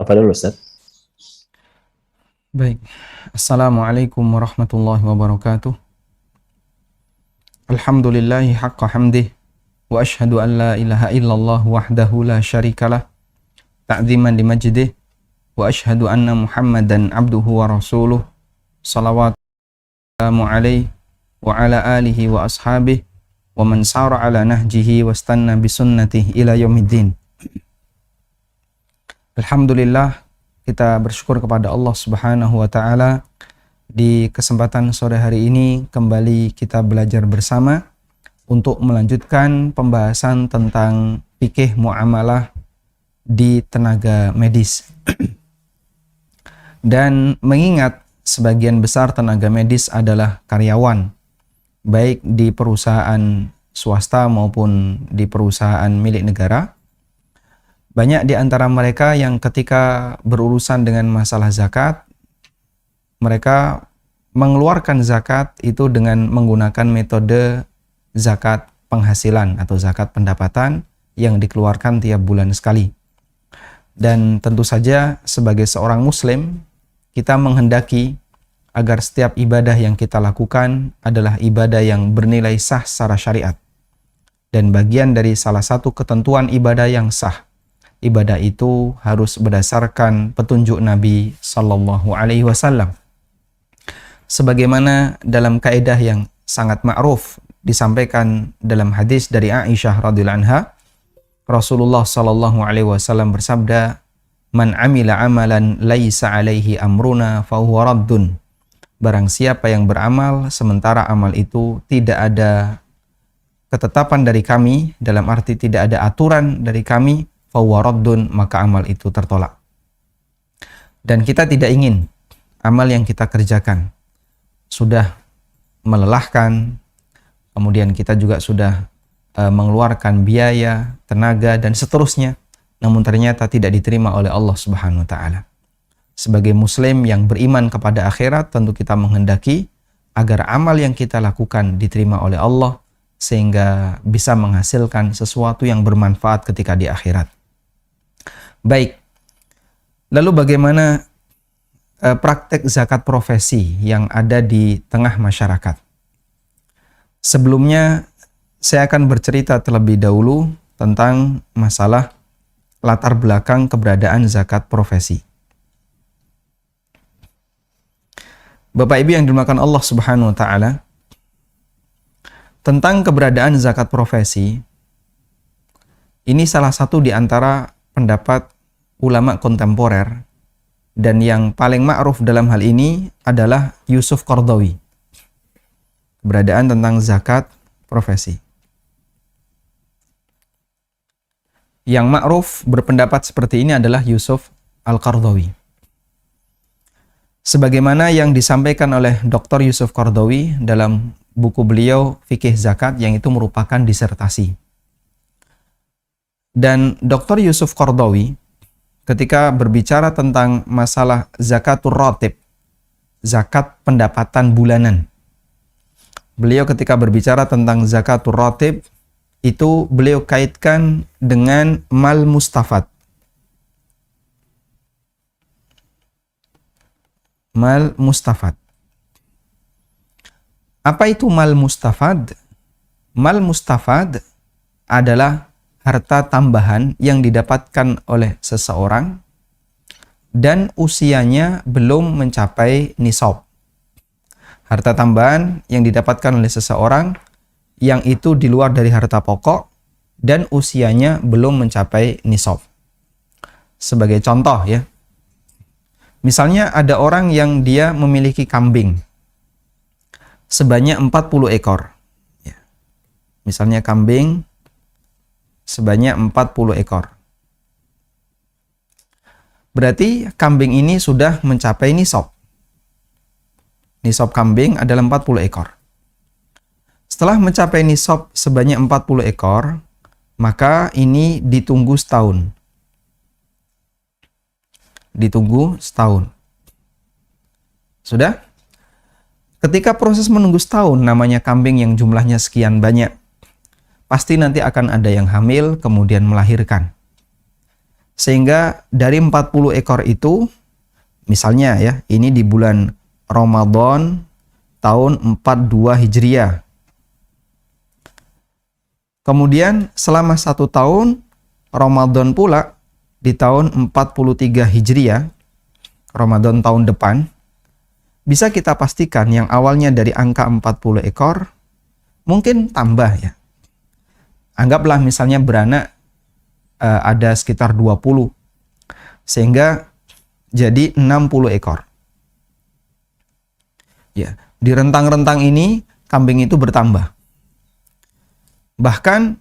Apa dulu Ustaz? Baik. Assalamualaikum warahmatullahi wabarakatuh. Alhamdulillahi haqqa hamdih. Wa ashhadu an la ilaha illallah wahdahu la syarikalah. Ta'ziman li majdih. Wa ashhadu anna Muhammadan abduhu wa rasuluh. Salawatu alaihi wa ala alihi wa ashabih. Wa man sara ala nahjihi wa stanna bisunnatih ila yaumiddin. Alhamdulillah, kita bersyukur kepada Allah Subhanahu wa taala. Di kesempatan sore hari ini kembali kita belajar bersama untuk melanjutkan pembahasan tentang fikih muamalah di tenaga medis. Dan mengingat sebagian besar tenaga medis adalah karyawan, baik di perusahaan swasta maupun di perusahaan milik negara. Banyak di antara mereka yang ketika berurusan dengan masalah zakat, mereka mengeluarkan zakat itu dengan menggunakan metode zakat penghasilan atau zakat pendapatan yang dikeluarkan tiap bulan sekali. Dan tentu saja sebagai seorang muslim, kita menghendaki agar setiap ibadah yang kita lakukan adalah ibadah yang bernilai sah secara syariat. Dan bagian dari salah satu ketentuan ibadah yang sah, ibadah itu harus berdasarkan petunjuk Nabi Sallallahu Alaihi Wasallam. Sebagaimana dalam kaidah yang sangat ma'ruf disampaikan dalam hadis dari Aisyah radhiyallahu anha, Rasulullah Sallallahu Alaihi Wasallam bersabda, "Man amila amalan laisa alaihi amruna fahuwa raddun." Barang siapa yang beramal sementara amal itu tidak ada ketetapan dari kami, dalam arti tidak ada aturan dari kami, fahuwa raddun, maka amal itu tertolak. Dan kita tidak ingin amal yang kita kerjakan sudah melelahkan, kemudian kita juga sudah mengeluarkan biaya, tenaga, dan seterusnya, namun ternyata tidak diterima oleh Allah Subhanahu wa taala. Sebagai muslim yang beriman kepada akhirat, tentu kita menghendaki agar amal yang kita lakukan diterima oleh Allah sehingga bisa menghasilkan sesuatu yang bermanfaat ketika di akhirat. Baik, lalu bagaimana praktek zakat profesi yang ada di tengah masyarakat? Sebelumnya, saya akan bercerita terlebih dahulu tentang masalah latar belakang keberadaan zakat profesi. Bapak Ibu yang dimuliakan Allah Subhanahu wa taala, tentang keberadaan zakat profesi, ini salah satu di antara pendapat ulama kontemporer, dan yang paling ma'ruf dalam hal ini adalah Yusuf Qaradawi. Keberadaan tentang zakat profesi. Yang ma'ruf berpendapat seperti ini adalah Yusuf Al-Qaradawi. Sebagaimana yang disampaikan oleh Dr. Yusuf Qaradawi dalam buku beliau Fikih Zakat, yang itu merupakan disertasi. Dan Dr. Yusuf Qaradawi ketika berbicara tentang masalah zakatur ratib, zakat pendapatan bulanan, beliau ketika berbicara tentang zakatur ratib, itu beliau kaitkan dengan mal mustafad. Mal mustafad. Apa itu mal mustafad? Mal mustafad adalah harta tambahan yang didapatkan oleh seseorang dan usianya belum mencapai nisab. Harta tambahan yang didapatkan oleh seseorang yang itu di luar dari harta pokok dan usianya belum mencapai nisab. Sebagai contoh ya, misalnya ada orang yang dia memiliki kambing sebanyak 40 ekor. Misalnya kambing sebanyak 40 ekor. Berarti kambing ini sudah mencapai nisab. Nisab kambing adalah 40 ekor. Setelah mencapai nisab sebanyak 40 ekor, maka ini ditunggu setahun. Ditunggu setahun. Sudah? Ketika proses menunggu setahun, namanya kambing yang jumlahnya sekian banyak, pasti nanti akan ada yang hamil, kemudian melahirkan. Sehingga dari 40 ekor itu, misalnya ya, ini di bulan Ramadan tahun 42 Hijriah. Kemudian selama 1 tahun, Ramadan pula di tahun 43 Hijriah, Ramadan tahun depan, bisa kita pastikan yang awalnya dari angka 40 ekor, mungkin tambah ya. Anggaplah misalnya beranak ada sekitar 20, sehingga jadi 60 ekor. Ya, di rentang-rentang ini kambing itu bertambah. Bahkan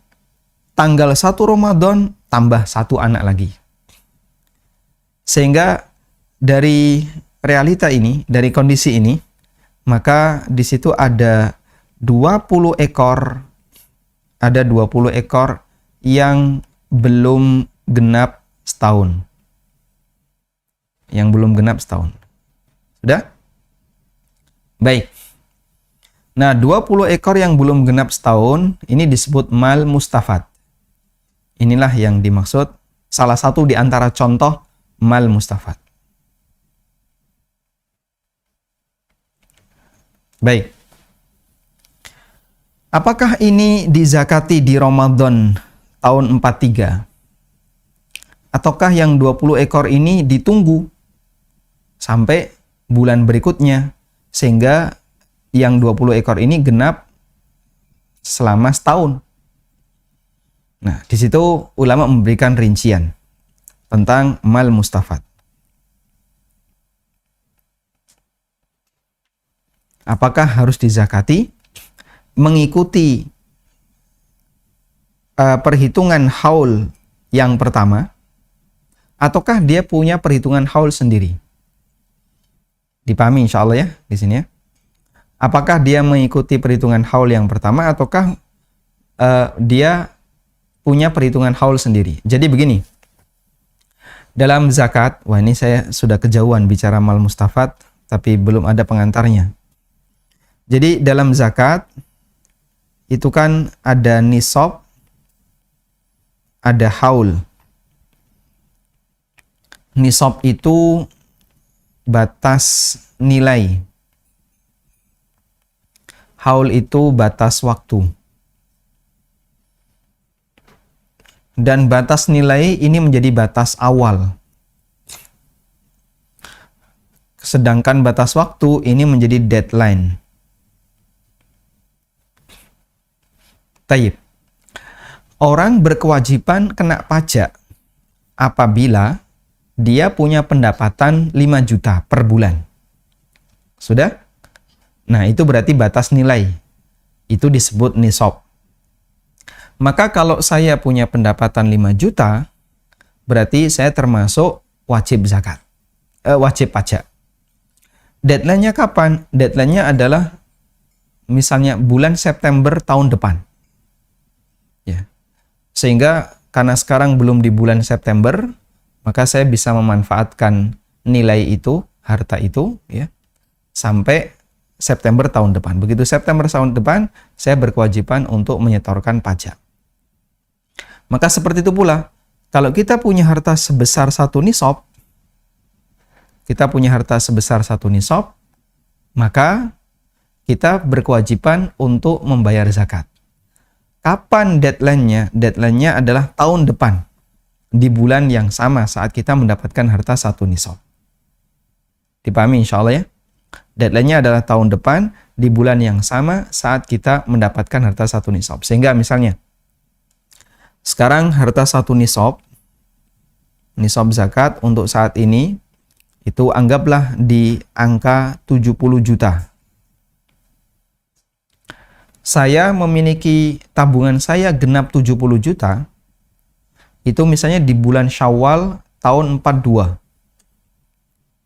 tanggal 1 Ramadan tambah 1 anak lagi. Sehingga dari realita ini, dari kondisi ini, maka di situ ada 20 ekor, yang belum genap setahun. Yang belum genap setahun. Sudah? Baik. Nah, 20 ekor yang belum genap setahun, ini disebut mal mustafad. Inilah yang dimaksud, salah satu di antara contoh mal mustafad. Baik. Apakah ini dizakati di Ramadan tahun 43? Ataukah yang 20 ekor ini ditunggu sampai bulan berikutnya, sehingga yang 20 ekor ini genap selama setahun? Nah, di situ ulama memberikan rincian tentang mal mustafad. Apakah harus dizakati mengikuti perhitungan haul yang pertama, ataukah dia punya perhitungan haul sendiri? Dipahami insya Allah ya di sini ya. Apakah dia mengikuti perhitungan haul yang pertama, ataukah dia punya perhitungan haul sendiri? Jadi begini, dalam zakat, wah ini saya sudah kejauhan bicara mal mustafad, tapi belum ada pengantarnya. Jadi dalam zakat, itu kan ada nisab, ada haul. Nisab itu batas nilai. Haul itu batas waktu. Dan batas nilai ini menjadi batas awal. Sedangkan batas waktu ini menjadi deadline. Taib. Orang berkewajiban kena pajak apabila dia punya pendapatan 5 juta per bulan. Sudah? Nah, itu berarti batas nilai. Itu disebut nisab. Maka kalau saya punya pendapatan 5 juta, berarti saya termasuk wajib zakat. Wajib pajak. Deadline-nya kapan? Deadline-nya adalah misalnya bulan September tahun depan. Ya. Sehingga karena sekarang belum di bulan September, maka saya bisa memanfaatkan nilai itu, harta itu, ya, sampai September tahun depan. Begitu September tahun depan, saya berkewajiban untuk menyetorkan pajak. Maka seperti itu pula, kalau kita punya harta sebesar 1 nisab, maka kita berkewajiban untuk membayar zakat. Kapan deadline-nya? Deadline-nya adalah tahun depan, di bulan yang sama saat kita mendapatkan harta 1 nisab. Dipahami insya Allah ya? Deadline-nya adalah tahun depan, di bulan yang sama saat kita mendapatkan harta 1 nisab. Sehingga misalnya, sekarang harta 1 nisab zakat untuk saat ini, itu anggaplah di angka 70 juta. Saya memiliki tabungan saya genap 70 juta, itu misalnya di bulan Syawal tahun 42.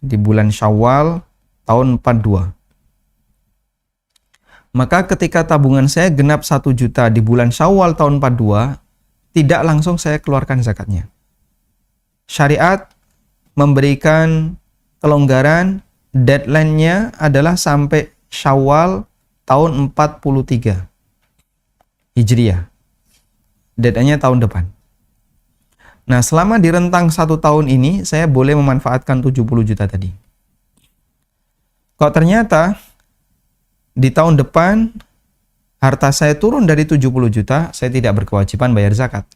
Di bulan Syawal tahun 42. Maka ketika tabungan saya genap 1 juta di bulan Syawal tahun 42, tidak langsung saya keluarkan zakatnya. Syariat memberikan kelonggaran, deadline-nya adalah sampai Syawal tahun 43 Hijriah. Deadline-nya tahun depan. Nah, selama di rentang 1 tahun ini, saya boleh memanfaatkan 70 juta tadi. Kalau ternyata di tahun depan harta saya turun dari 70 juta, saya tidak berkewajiban bayar zakat.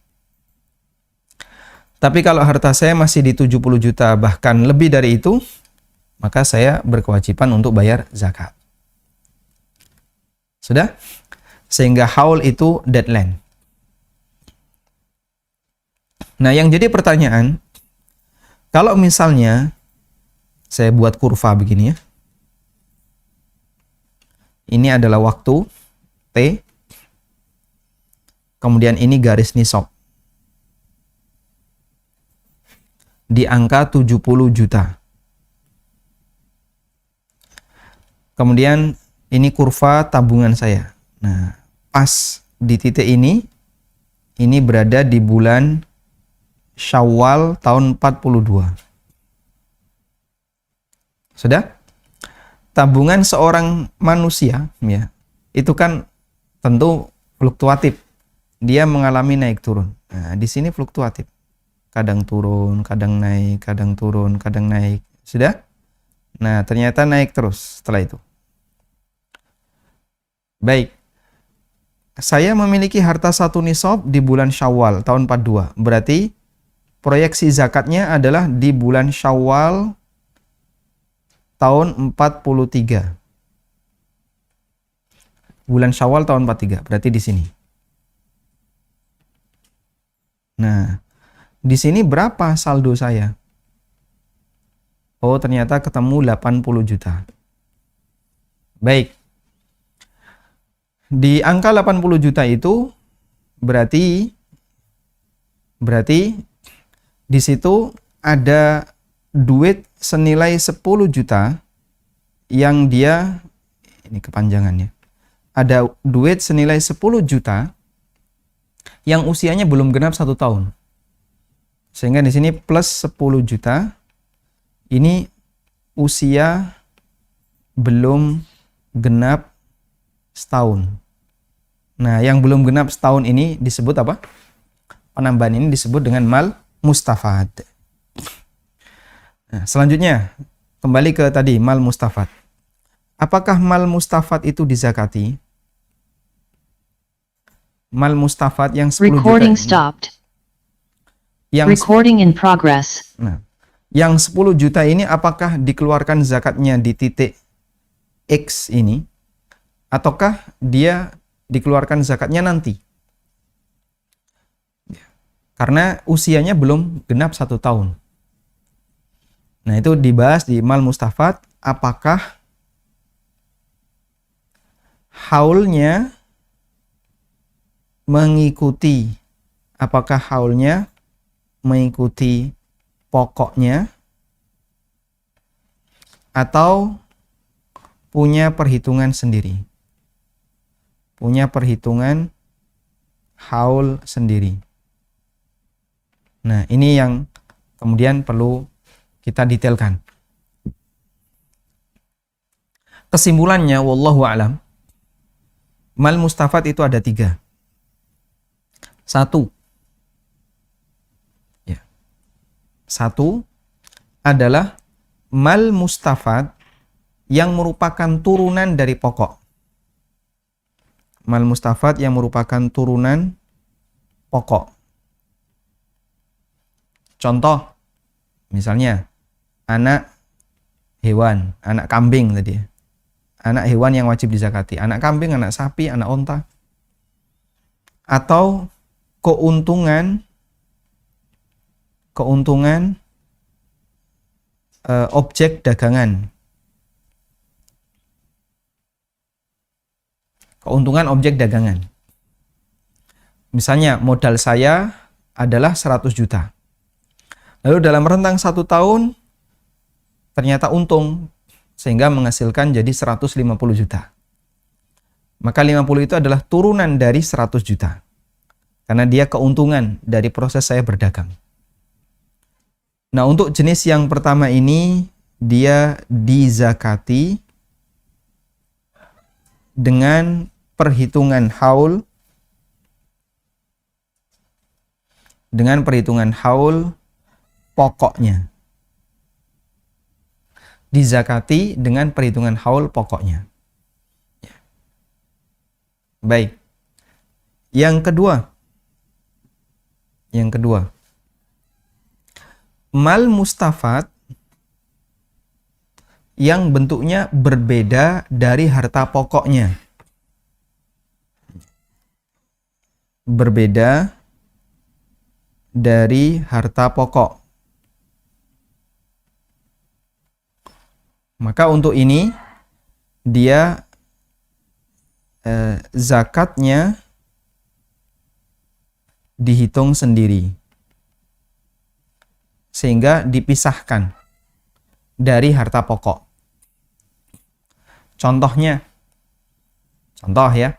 Tapi kalau harta saya masih di 70 juta, bahkan lebih dari itu, maka saya berkewajiban untuk bayar zakat. Sudah? Sehingga haul itu deadline. Nah, yang jadi pertanyaan, kalau misalnya saya buat kurva begini ya. Ini adalah waktu T. Kemudian ini garis nisab. Di angka 70 juta. Kemudian ini kurva tabungan saya. Nah, pas di titik ini berada di bulan Syawal tahun 42. Sudah? Tabungan seorang manusia ya, itu kan tentu fluktuatif. Dia mengalami naik turun. Nah, di sini fluktuatif. Kadang turun, kadang naik, kadang turun, kadang naik. Sudah? Nah, ternyata naik terus setelah itu. Baik. Saya memiliki harta 1 nisab di bulan Syawal tahun 42. Berarti proyeksi zakatnya adalah di bulan Syawal tahun 43. Bulan Syawal tahun 43. Berarti di sini. Nah, di sini berapa saldo saya? Oh, ternyata ketemu 80 juta. Baik. Di angka 80 juta itu berarti di situ ada duit senilai 10 juta yang dia, ini kepanjangannya. Ada duit senilai 10 juta yang usianya belum genap 1 tahun. Sehingga di sini plus 10 juta, ini usia belum genap setahun. Nah, yang belum genap setahun ini disebut apa? Penambahan ini disebut dengan mal mustafad. Nah, selanjutnya, kembali ke tadi, mal mustafad. Apakah mal mustafad itu dizakati? Mal mustafad yang 10 Recording juta ini. stopped. Yang Recording in progress. Nah, yang 10 juta ini apakah dikeluarkan zakatnya di titik X ini? Ataukah dia dikeluarkan zakatnya nanti? Karena usianya belum genap 1 tahun. Nah, itu dibahas di mal mustafad. Apakah haulnya mengikuti pokoknya atau punya perhitungan sendiri, punya perhitungan haul sendiri. Nah, ini yang kemudian perlu kita detailkan. Kesimpulannya, wallahu a'lam, mal mustafad itu ada 3. 1 adalah mal mustafad yang merupakan turunan dari pokok. Mal mustafad yang merupakan turunan pokok. Contoh, misalnya anak hewan, anak kambing tadi. Anak hewan yang wajib dizakati. Anak kambing, anak sapi, anak onta. Atau keuntungan objek dagangan. Keuntungan objek dagangan. Misalnya modal saya adalah 100 juta. Lalu dalam rentang 1 tahun ternyata untung sehingga menghasilkan jadi 150 juta. Maka 50 itu adalah turunan dari 100 juta. Karena dia keuntungan dari proses saya berdagang. Nah, untuk jenis yang pertama ini dia dizakati dengan perhitungan haul dengan perhitungan haul pokoknya. Dizakati dengan perhitungan haul pokoknya. Baik. Yang kedua, mal mustafad yang bentuknya berbeda dari harta pokoknya. Berbeda dari harta pokok. Maka untuk ini dia zakatnya dihitung sendiri. Sehingga dipisahkan dari harta pokok. Contoh ya.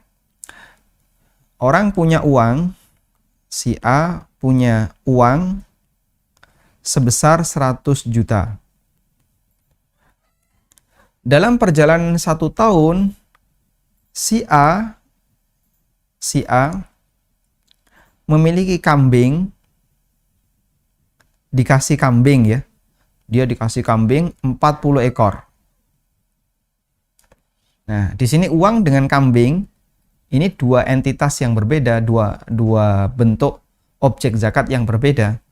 Orang punya uang, si A punya uang sebesar 100 juta. Dalam perjalanan 1 tahun, si A memiliki kambing, dikasih kambing ya. Dia dikasih kambing 40 ekor. Nah, di sini uang dengan kambing ini dua entitas yang berbeda, dua bentuk objek zakat yang berbeda.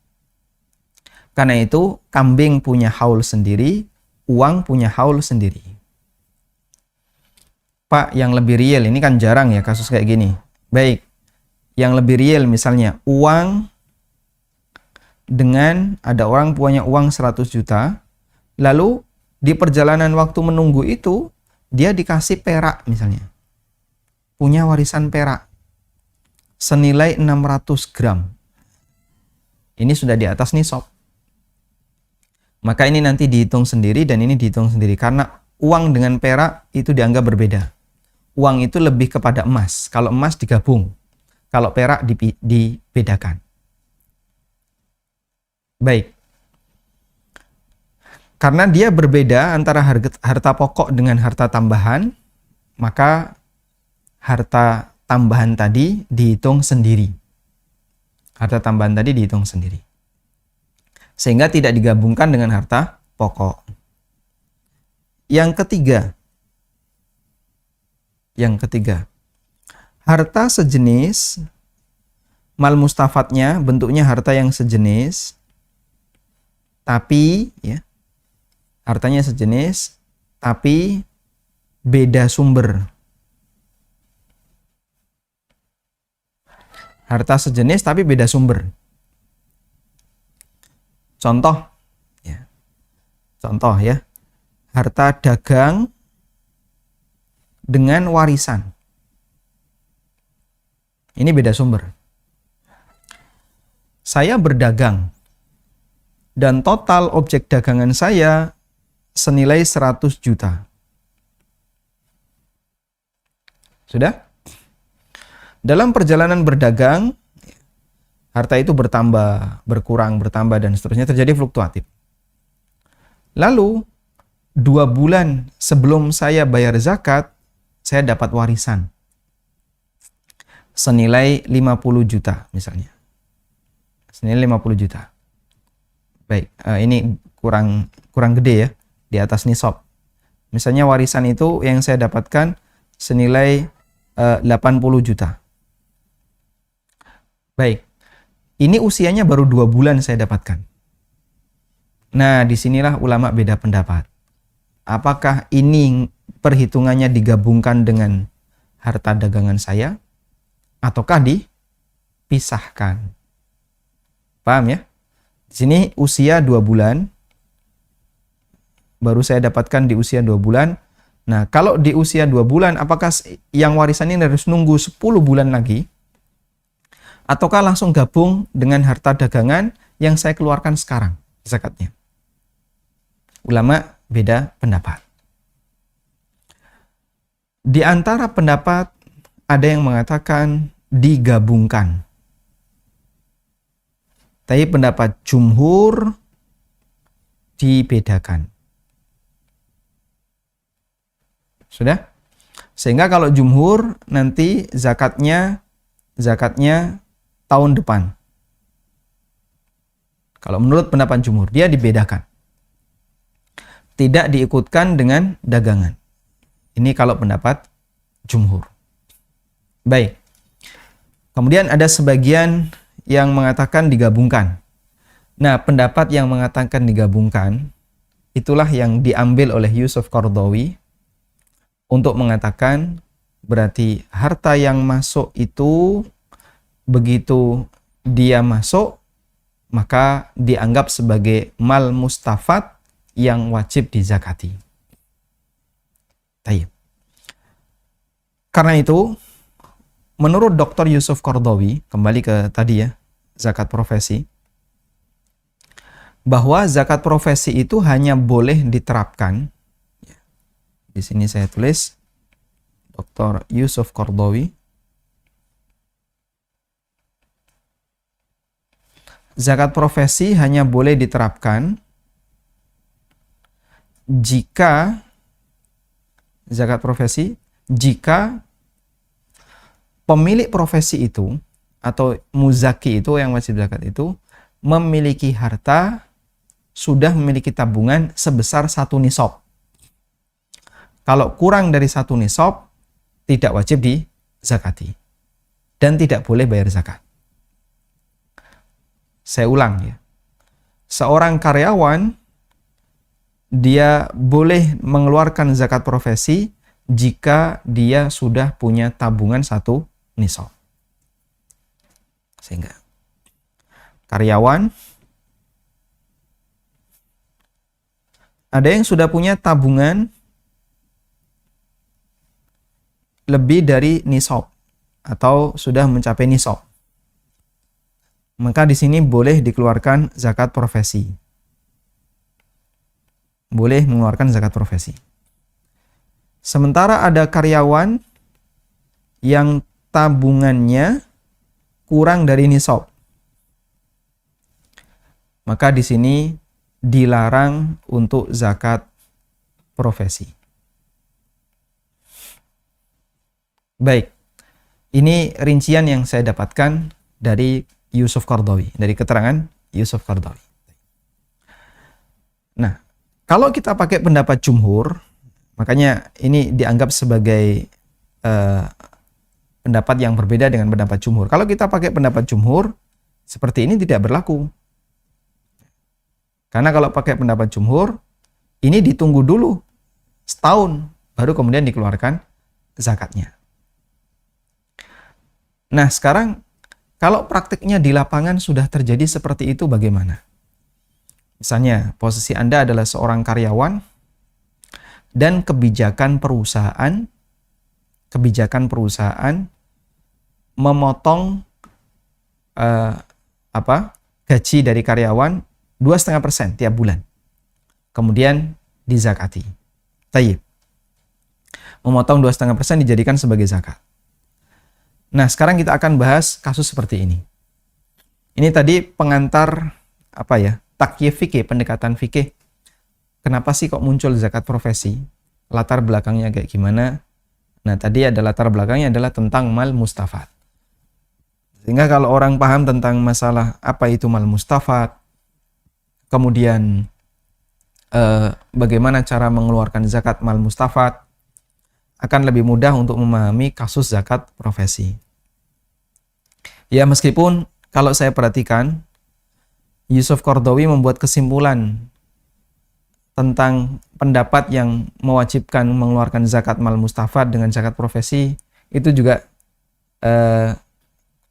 Karena itu, kambing punya haul sendiri, uang punya haul sendiri. Pak, yang lebih real, ini kan jarang ya kasus kayak gini. Baik, yang lebih real misalnya, uang dengan ada orang punya uang 100 juta, lalu di perjalanan waktu menunggu itu, dia dikasih perak misalnya. Punya warisan perak senilai 600 gram. Ini sudah di atas nisab. Maka ini nanti dihitung sendiri dan ini dihitung sendiri. Karena uang dengan perak itu dianggap berbeda. Uang itu lebih kepada emas. Kalau emas digabung. Kalau perak dibedakan. Baik. Karena dia berbeda antara harta pokok dengan harta tambahan, maka harta tambahan tadi dihitung sendiri. Harta tambahan tadi dihitung sendiri. Sehingga tidak digabungkan dengan harta pokok. Yang ketiga, harta sejenis, mal mustafadnya bentuknya harta yang sejenis, tapi ya, hartanya sejenis, tapi beda sumber. Harta sejenis tapi beda sumber. Contoh ya, harta dagang dengan warisan. Ini beda sumber. Saya berdagang dan total objek dagangan saya senilai 100 juta. Sudah? Dalam perjalanan berdagang, harta itu bertambah, berkurang, bertambah, dan seterusnya, terjadi fluktuatif. Lalu, 2 bulan sebelum saya bayar zakat, saya dapat warisan senilai 50 juta misalnya. Senilai 50 juta. Baik, ini kurang gede ya, di atas nisab. Misalnya warisan itu yang saya dapatkan senilai 80 juta. Baik, ini usianya baru 2 bulan saya dapatkan. Nah, disinilah ulama beda pendapat. Apakah ini perhitungannya digabungkan dengan harta dagangan saya? Ataukah dipisahkan? Paham ya? Di sini usia 2 bulan. Baru saya dapatkan di usia 2 bulan. Nah, kalau di usia 2 bulan, apakah yang warisan ini harus nunggu 10 bulan lagi? Ataukah langsung gabung dengan harta dagangan yang saya keluarkan sekarang zakatnya? Ulama beda pendapat. Di antara pendapat ada yang mengatakan digabungkan. Tapi pendapat jumhur dibedakan. Sudah? Sehingga kalau jumhur nanti zakatnya tahun depan. Kalau menurut pendapat jumhur, dia dibedakan. Tidak diikutkan dengan dagangan. Ini kalau pendapat jumhur. Baik. Kemudian ada sebagian yang mengatakan digabungkan. Nah, pendapat yang mengatakan digabungkan, itulah yang diambil oleh Yusuf Qaradawi untuk mengatakan berarti harta yang masuk itu begitu dia masuk, maka dianggap sebagai mal mustafad yang wajib dizakati. Tayyib. Karena itu, menurut Dr. Yusuf Qaradawi, kembali ke tadi ya, zakat profesi, bahwa zakat profesi itu hanya boleh diterapkan, di sini saya tulis, Dr. Yusuf Qaradawi, zakat profesi hanya boleh diterapkan jika zakat profesi jika pemilik profesi itu atau muzaki itu yang wajib zakat itu memiliki harta, sudah memiliki tabungan sebesar 1 nisab. Kalau kurang dari 1 nisab, tidak wajib dizakati dan tidak boleh bayar zakat. Saya ulang ya. Seorang karyawan dia boleh mengeluarkan zakat profesi jika dia sudah punya tabungan 1 nisab. Sehingga karyawan ada yang sudah punya tabungan lebih dari nisab atau sudah mencapai nisab. Maka di sini boleh dikeluarkan zakat profesi. Boleh mengeluarkan zakat profesi. Sementara ada karyawan yang tabungannya kurang dari nisab. Maka di sini dilarang untuk zakat profesi. Baik, ini rincian yang saya dapatkan dari Yusuf Qaradawi, dari keterangan Yusuf Qaradawi. Nah, kalau kita pakai pendapat jumhur, makanya ini dianggap sebagai pendapat yang berbeda dengan pendapat jumhur. Kalau kita pakai pendapat jumhur, seperti ini tidak berlaku. Karena kalau pakai pendapat jumhur, ini ditunggu dulu setahun, baru kemudian dikeluarkan zakatnya. Nah, sekarang kalau praktiknya di lapangan sudah terjadi seperti itu bagaimana? Misalnya, posisi Anda adalah seorang karyawan dan kebijakan perusahaan memotong gaji dari karyawan 2,5% tiap bulan. Kemudian dizakati. Tayyib. Memotong 2,5% dijadikan sebagai zakat. Nah, sekarang kita akan bahas kasus seperti ini. Ini tadi pengantar takyif fikih, pendekatan fikih. Kenapa sih kok muncul zakat profesi? Latar belakangnya kayak gimana? Nah, tadi ada latar belakangnya adalah tentang mal mustafad. Sehingga kalau orang paham tentang masalah apa itu mal mustafad, kemudian bagaimana cara mengeluarkan zakat mal mustafad, akan lebih mudah untuk memahami kasus zakat profesi. Ya, meskipun kalau saya perhatikan, Yusuf Qaradawi membuat kesimpulan tentang pendapat yang mewajibkan mengeluarkan zakat mal mustafad dengan zakat profesi, itu juga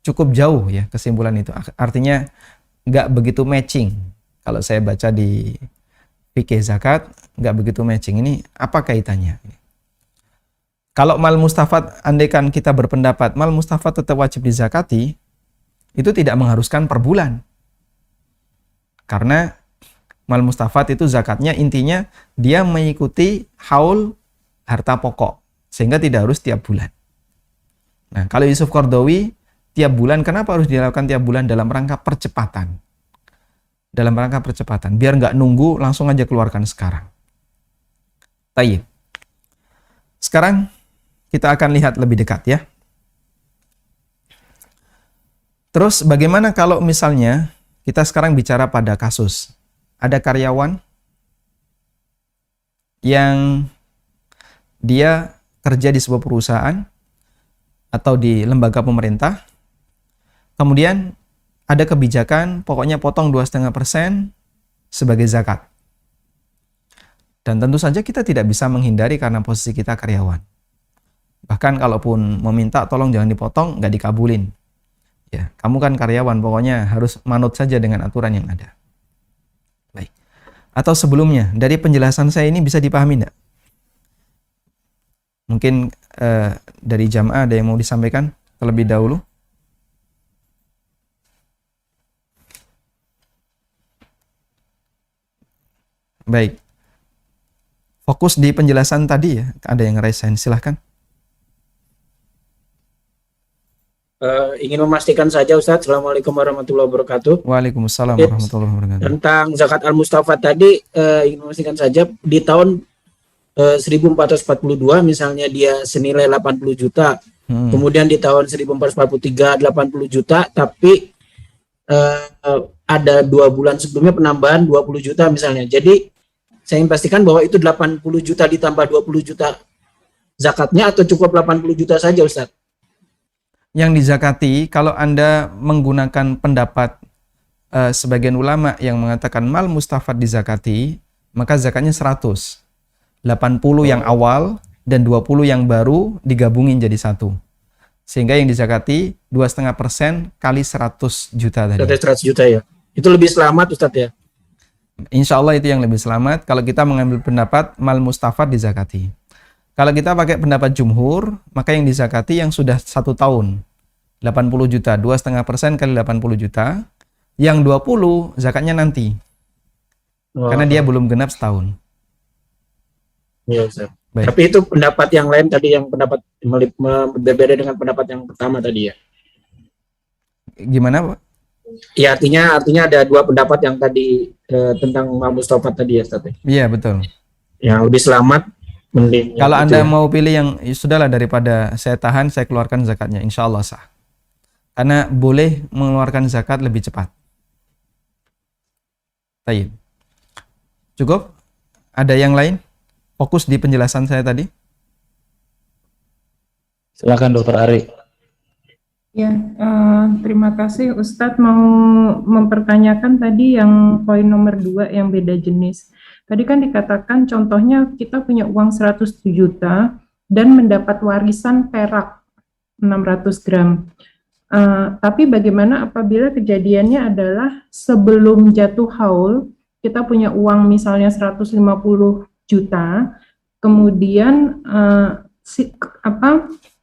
cukup jauh ya kesimpulan itu. Artinya nggak begitu matching. Kalau saya baca di fikih zakat, nggak begitu matching. Ini apa kaitannya? Kalau mal mustafad, andaikan kita berpendapat mal mustafad tetap wajib dizakati, itu tidak mengharuskan per bulan. Karena mal mustafad itu zakatnya intinya dia mengikuti haul harta pokok, sehingga tidak harus tiap bulan. Nah, kalau Yusuf Qaradawi tiap bulan, kenapa harus dilakukan tiap bulan? Dalam rangka percepatan. Dalam rangka percepatan, biar nggak nunggu, langsung aja keluarkan sekarang. Tayyib. Sekarang kita akan lihat lebih dekat ya. Terus bagaimana kalau misalnya kita sekarang bicara pada kasus. Ada karyawan yang dia kerja di sebuah perusahaan atau di lembaga pemerintah, kemudian ada kebijakan pokoknya potong 2,5% sebagai zakat. Dan tentu saja kita tidak bisa menghindari karena posisi kita karyawan. Bahkan kalaupun meminta tolong jangan dipotong, nggak dikabulin. Ya, kamu kan karyawan, pokoknya harus manut saja dengan aturan yang ada. Baik. Atau sebelumnya, dari penjelasan saya ini bisa dipahami enggak? Mungkin dari jamaah ada yang mau disampaikan terlebih dahulu? Baik. Fokus di penjelasan tadi ya, ada yang raise hand, silahkan. Ingin memastikan saja Ustadz, Assalamualaikum warahmatullahi wabarakatuh. Waalaikumsalam warahmatullahi wabarakatuh. Tentang zakat al-Mustafa tadi, ingin memastikan saja di tahun 1442 misalnya dia senilai 80 juta, kemudian di tahun 1443 80 juta, tapi ada 2 bulan sebelumnya penambahan 20 juta misalnya. Jadi saya ingin pastikan bahwa itu 80 juta ditambah 20 juta zakatnya atau cukup 80 juta saja Ustadz? Yang dizakati, kalau Anda menggunakan pendapat sebagian ulama yang mengatakan mal mustafad dizakati, maka zakatnya 100. 80 yang awal dan 20 yang baru digabungin jadi 1. Sehingga yang dizakati 2,5% kali 100 juta tadi. 100 juta ya. Itu lebih selamat Ustadz ya? Insya Allah itu yang lebih selamat kalau kita mengambil pendapat mal mustafad dizakati. Kalau kita pakai pendapat jumhur, maka yang dizakati yang sudah 1 tahun. 80 juta, 2,5% kali 80 juta. Yang 20 zakatnya nanti. Karena dia belum genap setahun. Iya Ustaz. Tapi itu pendapat yang lain tadi, yang pendapat berbeda dengan pendapat yang pertama tadi ya. Gimana Pak? Ya artinya ada 2 pendapat yang tadi tentang mal mustafad tadi ya Ustaz. Iya betul. Yang lebih selamat kalau Anda mau pilih yang sudahlah, daripada saya tahan, saya keluarkan zakatnya, insya Allah sah. Karena boleh mengeluarkan zakat lebih cepat. Baik. Cukup? Ada yang lain? Fokus di penjelasan saya tadi. Silakan Dr. Ari. Ya, terima kasih Ustadz. Mau mempertanyakan tadi yang poin nomor 2 yang beda jenis. Tadi kan dikatakan contohnya kita punya uang 100 juta dan mendapat warisan perak 600 gram. Tapi bagaimana apabila kejadiannya adalah sebelum jatuh haul, kita punya uang misalnya 150 juta, kemudian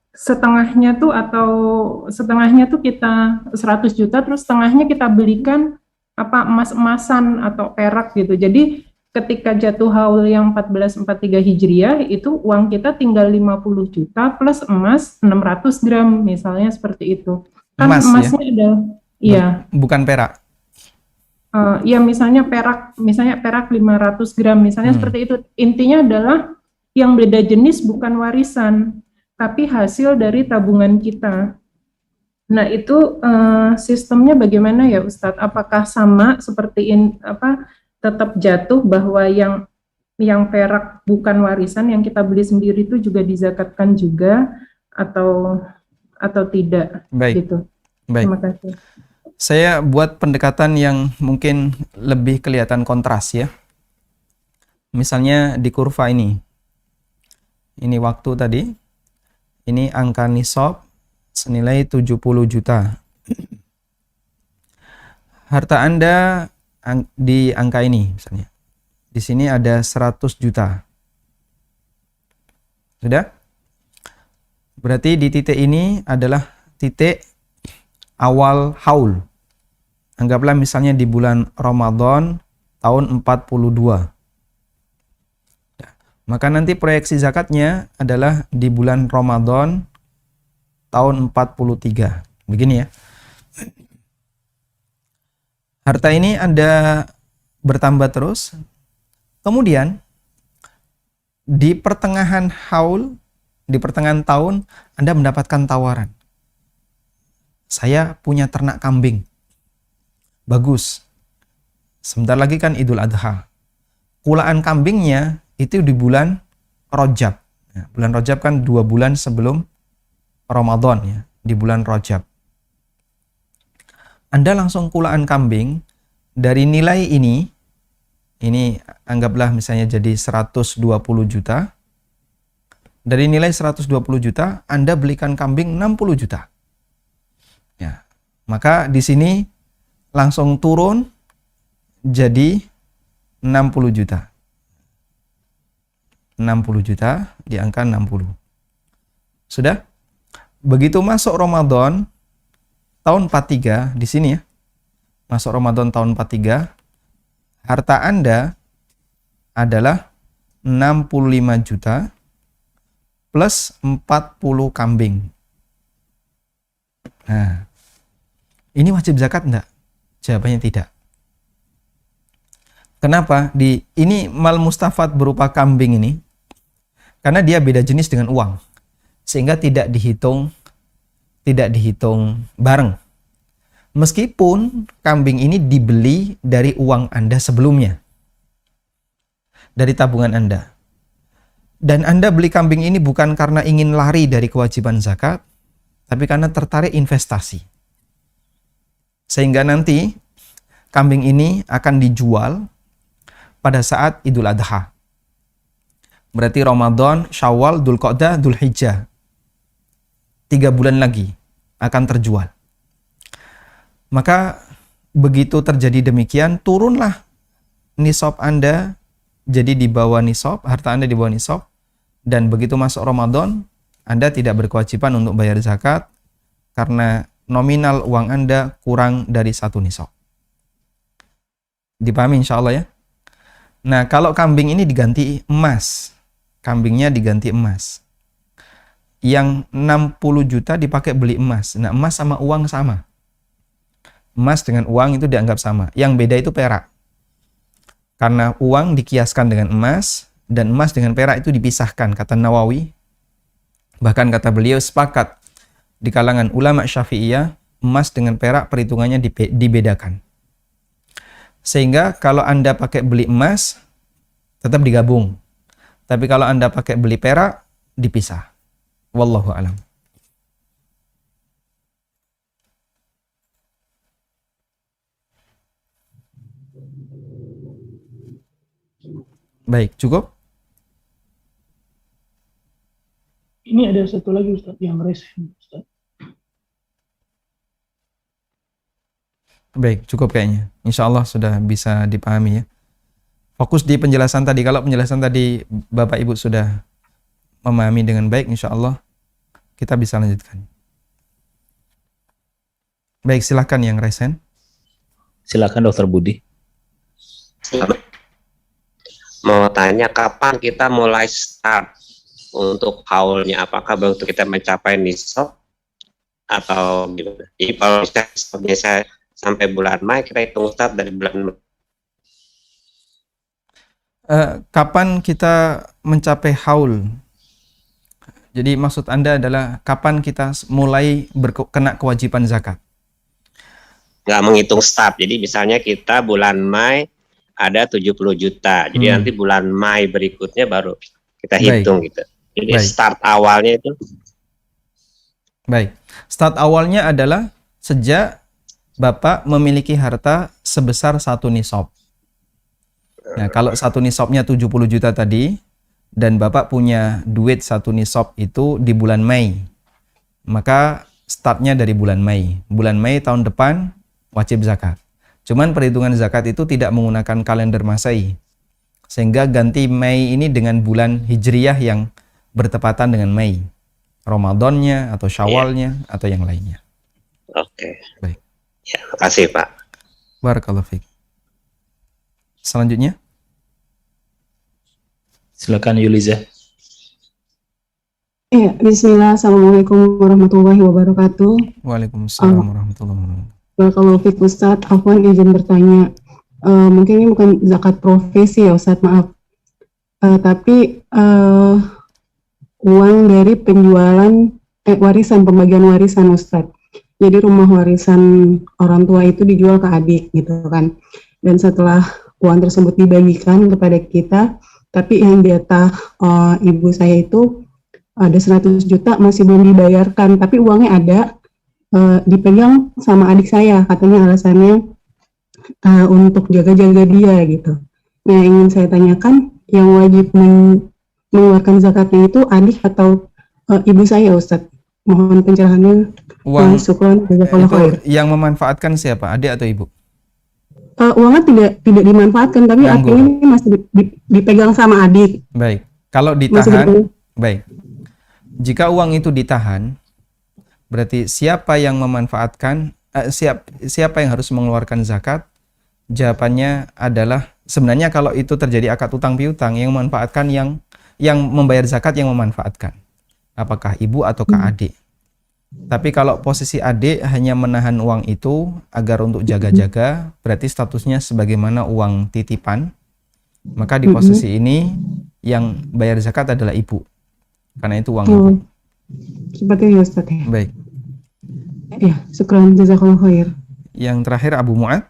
setengahnya tuh kita 100 juta, terus setengahnya kita belikan emas-emasan atau perak gitu. Jadi ketika jatuh haul yang 1443 Hijriah, itu uang kita tinggal 50 juta plus emas 600 gram misalnya, seperti itu. Kan emas, emasnya ya? ada, iya. Bukan perak. Ya misalnya perak 500 gram misalnya, seperti itu. Intinya adalah yang beda jenis bukan warisan, tapi hasil dari tabungan kita. Nah itu sistemnya bagaimana ya Ustadz? Apakah sama seperti tetap jatuh bahwa yang perak bukan warisan, yang kita beli sendiri itu juga dizakatkan juga atau tidak? Baik. Gitu. Baik. Terima kasih. Saya buat pendekatan yang mungkin lebih kelihatan kontras ya. Misalnya di kurva ini. Ini waktu tadi. Ini angka nisab senilai 70 juta. Harta Anda di angka ini misalnya. Di sini ada 100 juta. Sudah? Berarti di titik ini adalah titik awal haul. Anggaplah misalnya di bulan Ramadan tahun 42. Maka nanti proyeksi zakatnya adalah di bulan Ramadan tahun 43. Begini ya. Harta ini Anda bertambah terus. Kemudian di pertengahan haul, di pertengahan tahun Anda mendapatkan tawaran. Saya punya ternak kambing. bagus. Sebentar lagi kan Idul Adha. Kulaan kambingnya itu di bulan Rajab. Ya, bulan Rajab kan 2 bulan sebelum Ramadan ya, di bulan Rajab. Anda langsung kulaan kambing dari nilai ini anggaplah misalnya jadi 120 juta. Dari nilai 120 juta, Anda belikan kambing 60 juta. Ya, maka di sini langsung turun jadi 60 juta. 60 juta di angka 60. Sudah? Begitu masuk Ramadan tahun 43 di sini ya. Masuk Ramadan tahun 43, harta Anda adalah 65 juta plus 40 kambing. Nah, ini wajib zakat enggak? Jawabannya tidak. Kenapa? Ini mal mustafad berupa kambing ini, karena dia beda jenis dengan uang, sehingga tidak dihitung bareng. Meskipun kambing ini dibeli dari uang Anda sebelumnya, dari tabungan Anda. Dan Anda beli kambing ini bukan karena ingin lari dari kewajiban zakat, tapi karena tertarik investasi. Sehingga nanti kambing ini akan dijual pada saat Idul Adha. Berarti Ramadan, Syawal, Dzulqa'dah, Dzulhijjah. 3 bulan lagi akan terjual. Maka begitu terjadi demikian, turunlah nisab Anda jadi di bawah nisab, harta Anda di bawah nisab, dan begitu masuk Ramadan, Anda tidak berkewajiban untuk bayar zakat karena nominal uang Anda kurang dari 1 nisab. Dipahami insya Allah ya? Nah, kalau kambing ini diganti emas, kambingnya diganti emas. Yang 60 juta dipakai beli emas. Nah, emas sama uang sama. Emas dengan uang itu dianggap sama. Yang beda itu perak. Karena uang dikiaskan dengan emas, dan emas dengan perak itu dipisahkan, kata Nawawi. Bahkan kata beliau sepakat di kalangan ulama Syafi'iyah, emas dengan perak perhitungannya dibedakan. Sehingga kalau Anda pakai beli emas, tetap digabung. Tapi kalau Anda pakai beli perak, dipisah. Wallahu a'lam. Baik, cukup? Ini ada satu lagi Ustaz yang resen Ustaz. Baik, cukup kayaknya. Insya Allah sudah bisa dipahami ya. Fokus di penjelasan tadi. Kalau penjelasan tadi Bapak Ibu sudah memahami dengan baik, insya Allah kita bisa lanjutkan. Baik, silakan yang resen. Silakan Dokter Budi. Mau tanya kapan kita mulai start untuk haulnya? Apakah begitu kita mencapai nisab atau gimana? Jadi kalau misalnya sampai bulan Mei, kita hitung start dari bulan Mei. Kapan kita mencapai haul? Jadi maksud Anda adalah kapan kita mulai kena kewajiban zakat? Nggak menghitung start. Jadi misalnya kita bulan Mei ada 70 juta. Jadi nanti bulan Mei berikutnya baru kita hitung gitu. Jadi start awalnya itu. Baik. Start awalnya adalah sejak Bapak memiliki harta sebesar 1 nisab. Nah, kalau 1 nisabnya 70 juta tadi, dan Bapak punya duit 1 nisab itu di bulan Mei, maka startnya dari bulan Mei. Bulan Mei tahun depan wajib zakat. Cuman perhitungan zakat itu tidak menggunakan kalender Masehi. Sehingga ganti Mei ini dengan bulan Hijriyah yang bertepatan dengan Mei. Ramadannya atau Syawalnya atau yang lainnya. Oke. Baik. Ya, makasih Pak. Barakallahu fiik. Selanjutnya. Silakan Yuliza. Iya, bismillah. Assalamualaikum warahmatullahi wabarakatuh. Waalaikumsalam warahmatullahi wabarakatuh. Barakallahu fiik Ustadz. Afwan izin bertanya. Mungkin ini bukan zakat profesi ya Ustadz, maaf. Tapi uang dari penjualan warisan, pembagian warisan Ustadz. Jadi rumah warisan orang tua itu dijual ke adik gitu kan. Dan setelah uang tersebut dibagikan kepada kita, tapi yang jatah ibu saya itu ada 100 juta masih belum dibayarkan, tapi uangnya ada, dipegang sama adik saya, katanya alasannya untuk jaga-jaga dia gitu. Nah, ingin saya tanyakan, yang wajib mengeluarkan zakatnya itu adik atau ibu saya, Ustadz? Mohon pencerahannya. Uang Syukran, jazakallahu itu khair. yang memanfaatkan siapa? Adik atau ibu? Uangnya tidak dimanfaatkan, tapi Ganggu. artinya ini masih dipegang sama adik. Baik. Kalau Masih ditahan, dipegang. baik. Jika uang itu ditahan, berarti siapa yang memanfaatkan, siapa yang harus mengeluarkan zakat? Jawabannya adalah sebenarnya kalau itu terjadi akad utang piutang, yang memanfaatkan yang membayar zakat yang memanfaatkan. Apakah ibu ataukah adik? Tapi kalau posisi adik hanya menahan uang itu agar untuk jaga-jaga, berarti statusnya sebagaimana uang titipan. Maka di posisi ini yang bayar zakat adalah ibu. Karena itu uang ibu. Seperti itu, Ustaz ya. Baik. Ya, syukran, jazakallahu khair. Yang terakhir Abu Mu'ad.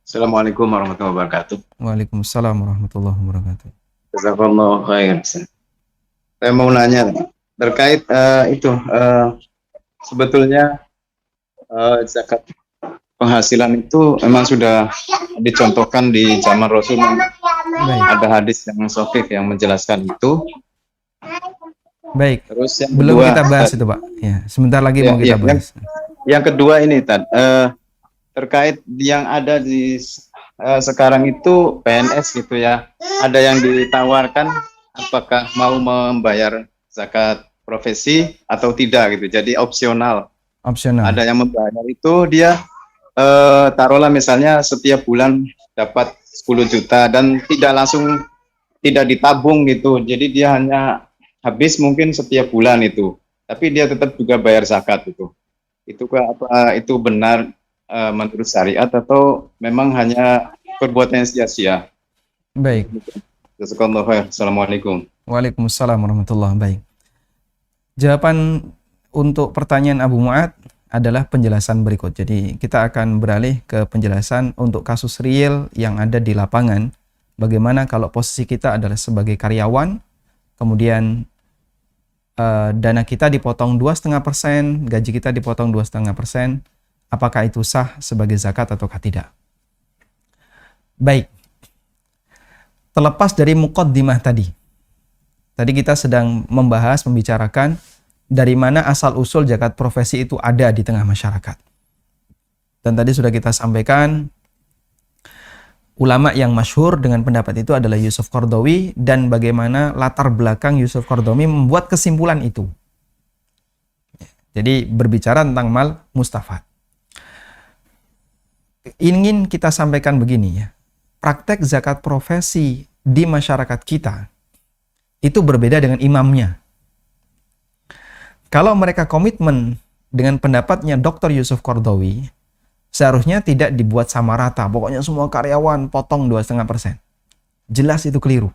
Assalamualaikum warahmatullahi wabarakatuh. Waalaikumsalam warahmatullahi wabarakatuh. Jazakallahu khair. Saya mau nanya terkait sebetulnya zakat penghasilan itu memang sudah dicontohkan di zaman Rasul. Ada hadis yang sahih yang menjelaskan itu. Baik. Terus yang belum kedua, kita bahas itu, Pak. Ya, sebentar lagi mau kita bahas. Yang kedua ini terkait yang ada di sekarang itu PNS gitu ya. Ada yang ditawarkan apakah mau membayar zakat profesi atau tidak gitu. Jadi opsional. Opsional. Ada yang membayar itu dia taruhlah misalnya setiap bulan dapat 10 juta dan tidak ditabung gitu. Jadi dia hanya habis mungkin setiap bulan itu. Tapi dia tetap juga bayar zakat itu. Apa itu benar menurut syariat atau memang hanya perbuatan sia-sia? Baik. Assalamualaikum. Waalaikumsalam warahmatullahi wabarakatuh. Baik. Jawaban untuk pertanyaan Abu Mu'ad adalah penjelasan berikut. Jadi kita akan beralih ke penjelasan untuk kasus real yang ada di lapangan. Bagaimana kalau posisi kita adalah sebagai karyawan, kemudian dana kita dipotong 2,5%, gaji kita dipotong 2,5%, apakah itu sah sebagai zakat ataukah tidak? Baik. Terlepas dari muqaddimah tadi kita sedang membicarakan dari mana asal-usul zakat profesi itu ada di tengah masyarakat. Dan tadi sudah kita sampaikan, ulama yang masyhur dengan pendapat itu adalah Yusuf Qaradawi, dan bagaimana latar belakang Yusuf Qaradawi membuat kesimpulan itu. Jadi berbicara tentang mal mustafad. Ingin kita sampaikan begini ya, praktek zakat profesi di masyarakat kita itu berbeda dengan imamnya. Kalau mereka komitmen dengan pendapatnya Dr. Yusuf Qaradawi, seharusnya tidak dibuat sama rata. Pokoknya semua karyawan potong 2,5%. Jelas itu keliru.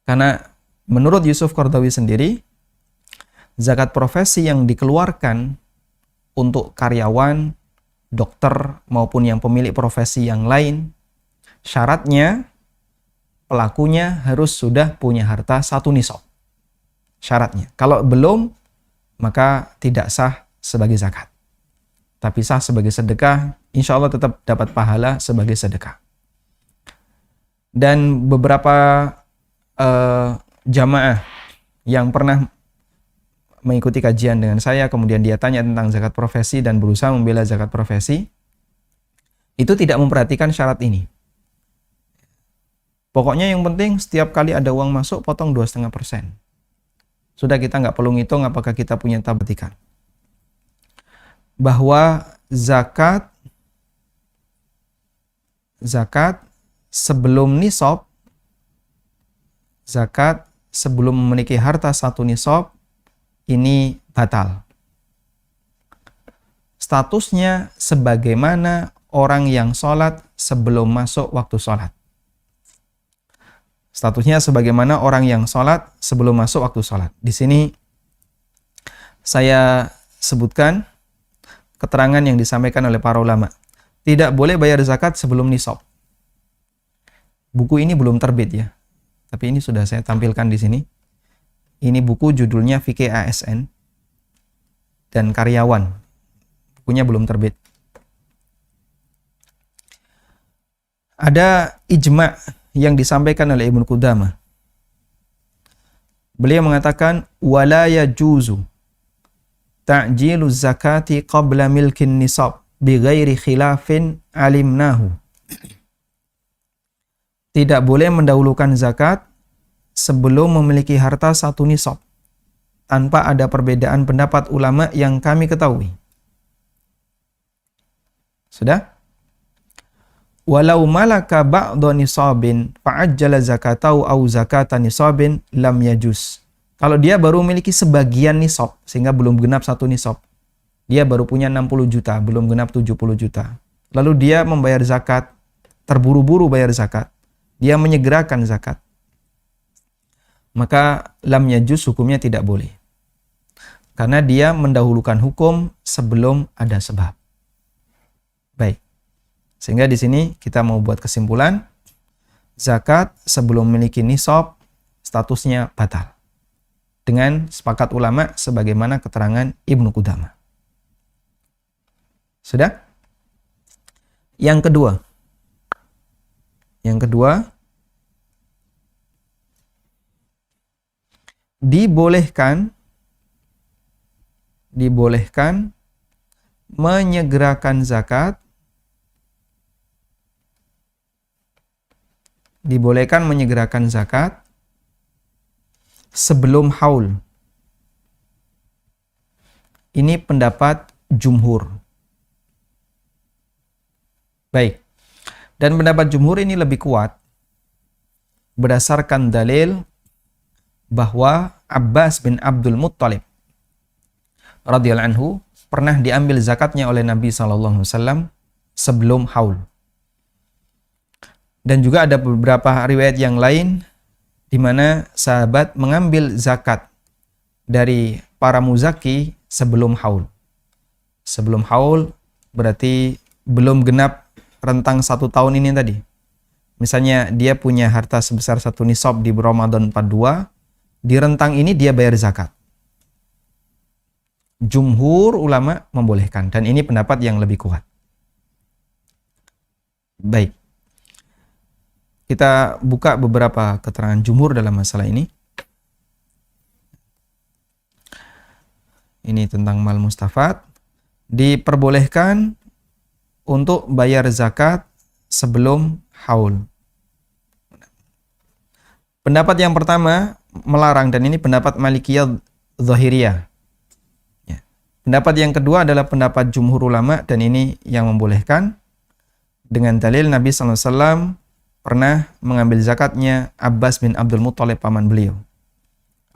Karena menurut Yusuf Qaradawi sendiri, zakat profesi yang dikeluarkan untuk karyawan, dokter, maupun yang pemilik profesi yang lain, syaratnya pelakunya harus sudah punya harta 1 nisab. Syaratnya. Kalau belum, maka tidak sah sebagai zakat. Tapi sah sebagai sedekah, insya Allah tetap dapat pahala sebagai sedekah. Dan beberapa jamaah yang pernah mengikuti kajian dengan saya, kemudian dia tanya tentang zakat profesi dan berusaha membela zakat profesi, itu tidak memperhatikan syarat ini. Pokoknya yang penting setiap kali ada uang masuk, potong 2,5%. Sudah, kita nggak perlu ngitung apakah kita punya tabatikan. Bahwa zakat sebelum nisab, zakat sebelum memiliki harta 1 nisab, ini batal. Statusnya sebagaimana orang yang sholat sebelum masuk waktu sholat. Statusnya sebagaimana orang yang sholat sebelum masuk waktu sholat. Di sini saya sebutkan keterangan yang disampaikan oleh para ulama. Tidak boleh bayar zakat sebelum nisab. Buku ini belum terbit ya, tapi ini sudah saya tampilkan di sini. Ini buku judulnya Fikih ASN dan Karyawan. Bukunya belum terbit. Ada ijma' yang disampaikan oleh Ibnu Qudamah. Beliau mengatakan wala yajuzu ta'jilu zakati qabla milkin nisab bighairi khilafin alimnahu. Tidak boleh mendahulukan zakat sebelum memiliki harta satu nisab tanpa ada perbedaan pendapat ulama yang kami ketahui. Sudah? Walau malaka ba'da nisabin fa'ajjala zakatahu au zakata nisabin lam yajuz. Kalau dia baru memiliki sebagian nisab sehingga belum genap satu nisab. Dia baru punya 60 juta, belum genap 70 juta. Lalu dia membayar zakat, terburu-buru bayar zakat. Dia menyegerakan zakat. Maka lam yajuz, hukumnya tidak boleh. Karena dia mendahulukan hukum sebelum ada sebab. Baik. Sehingga di sini kita mau buat kesimpulan, zakat sebelum memiliki nisab statusnya batal. Dengan sepakat ulama sebagaimana keterangan Ibnu Qudamah. Sudah? Yang kedua, dibolehkan menyegerakan zakat. Dibolehkan menyegerakan zakat sebelum haul. Ini pendapat jumhur. Baik. Dan pendapat jumhur ini lebih kuat berdasarkan dalil bahwa Abbas bin Abdul Muttalib radhiyallahu anhu pernah diambil zakatnya oleh Nabi SAW sebelum haul. Dan juga ada beberapa riwayat yang lain di mana sahabat mengambil zakat dari para muzaki sebelum haul. Sebelum haul berarti belum genap rentang 1 tahun ini tadi. Misalnya dia punya harta sebesar 1 nisab di Ramadan 42, di rentang ini dia bayar zakat. Jumhur ulama membolehkan dan ini pendapat yang lebih kuat. Baik. Kita buka beberapa keterangan jumhur dalam masalah ini. Ini tentang mal mustafad. Diperbolehkan untuk bayar zakat sebelum haul. Pendapat yang pertama melarang dan ini pendapat Malikiyah Zahiriyah. Ya. Pendapat yang kedua adalah pendapat jumhur ulama dan ini yang membolehkan dengan dalil Nabi SAW pernah mengambil zakatnya Abbas bin Abdul Muttalib paman beliau.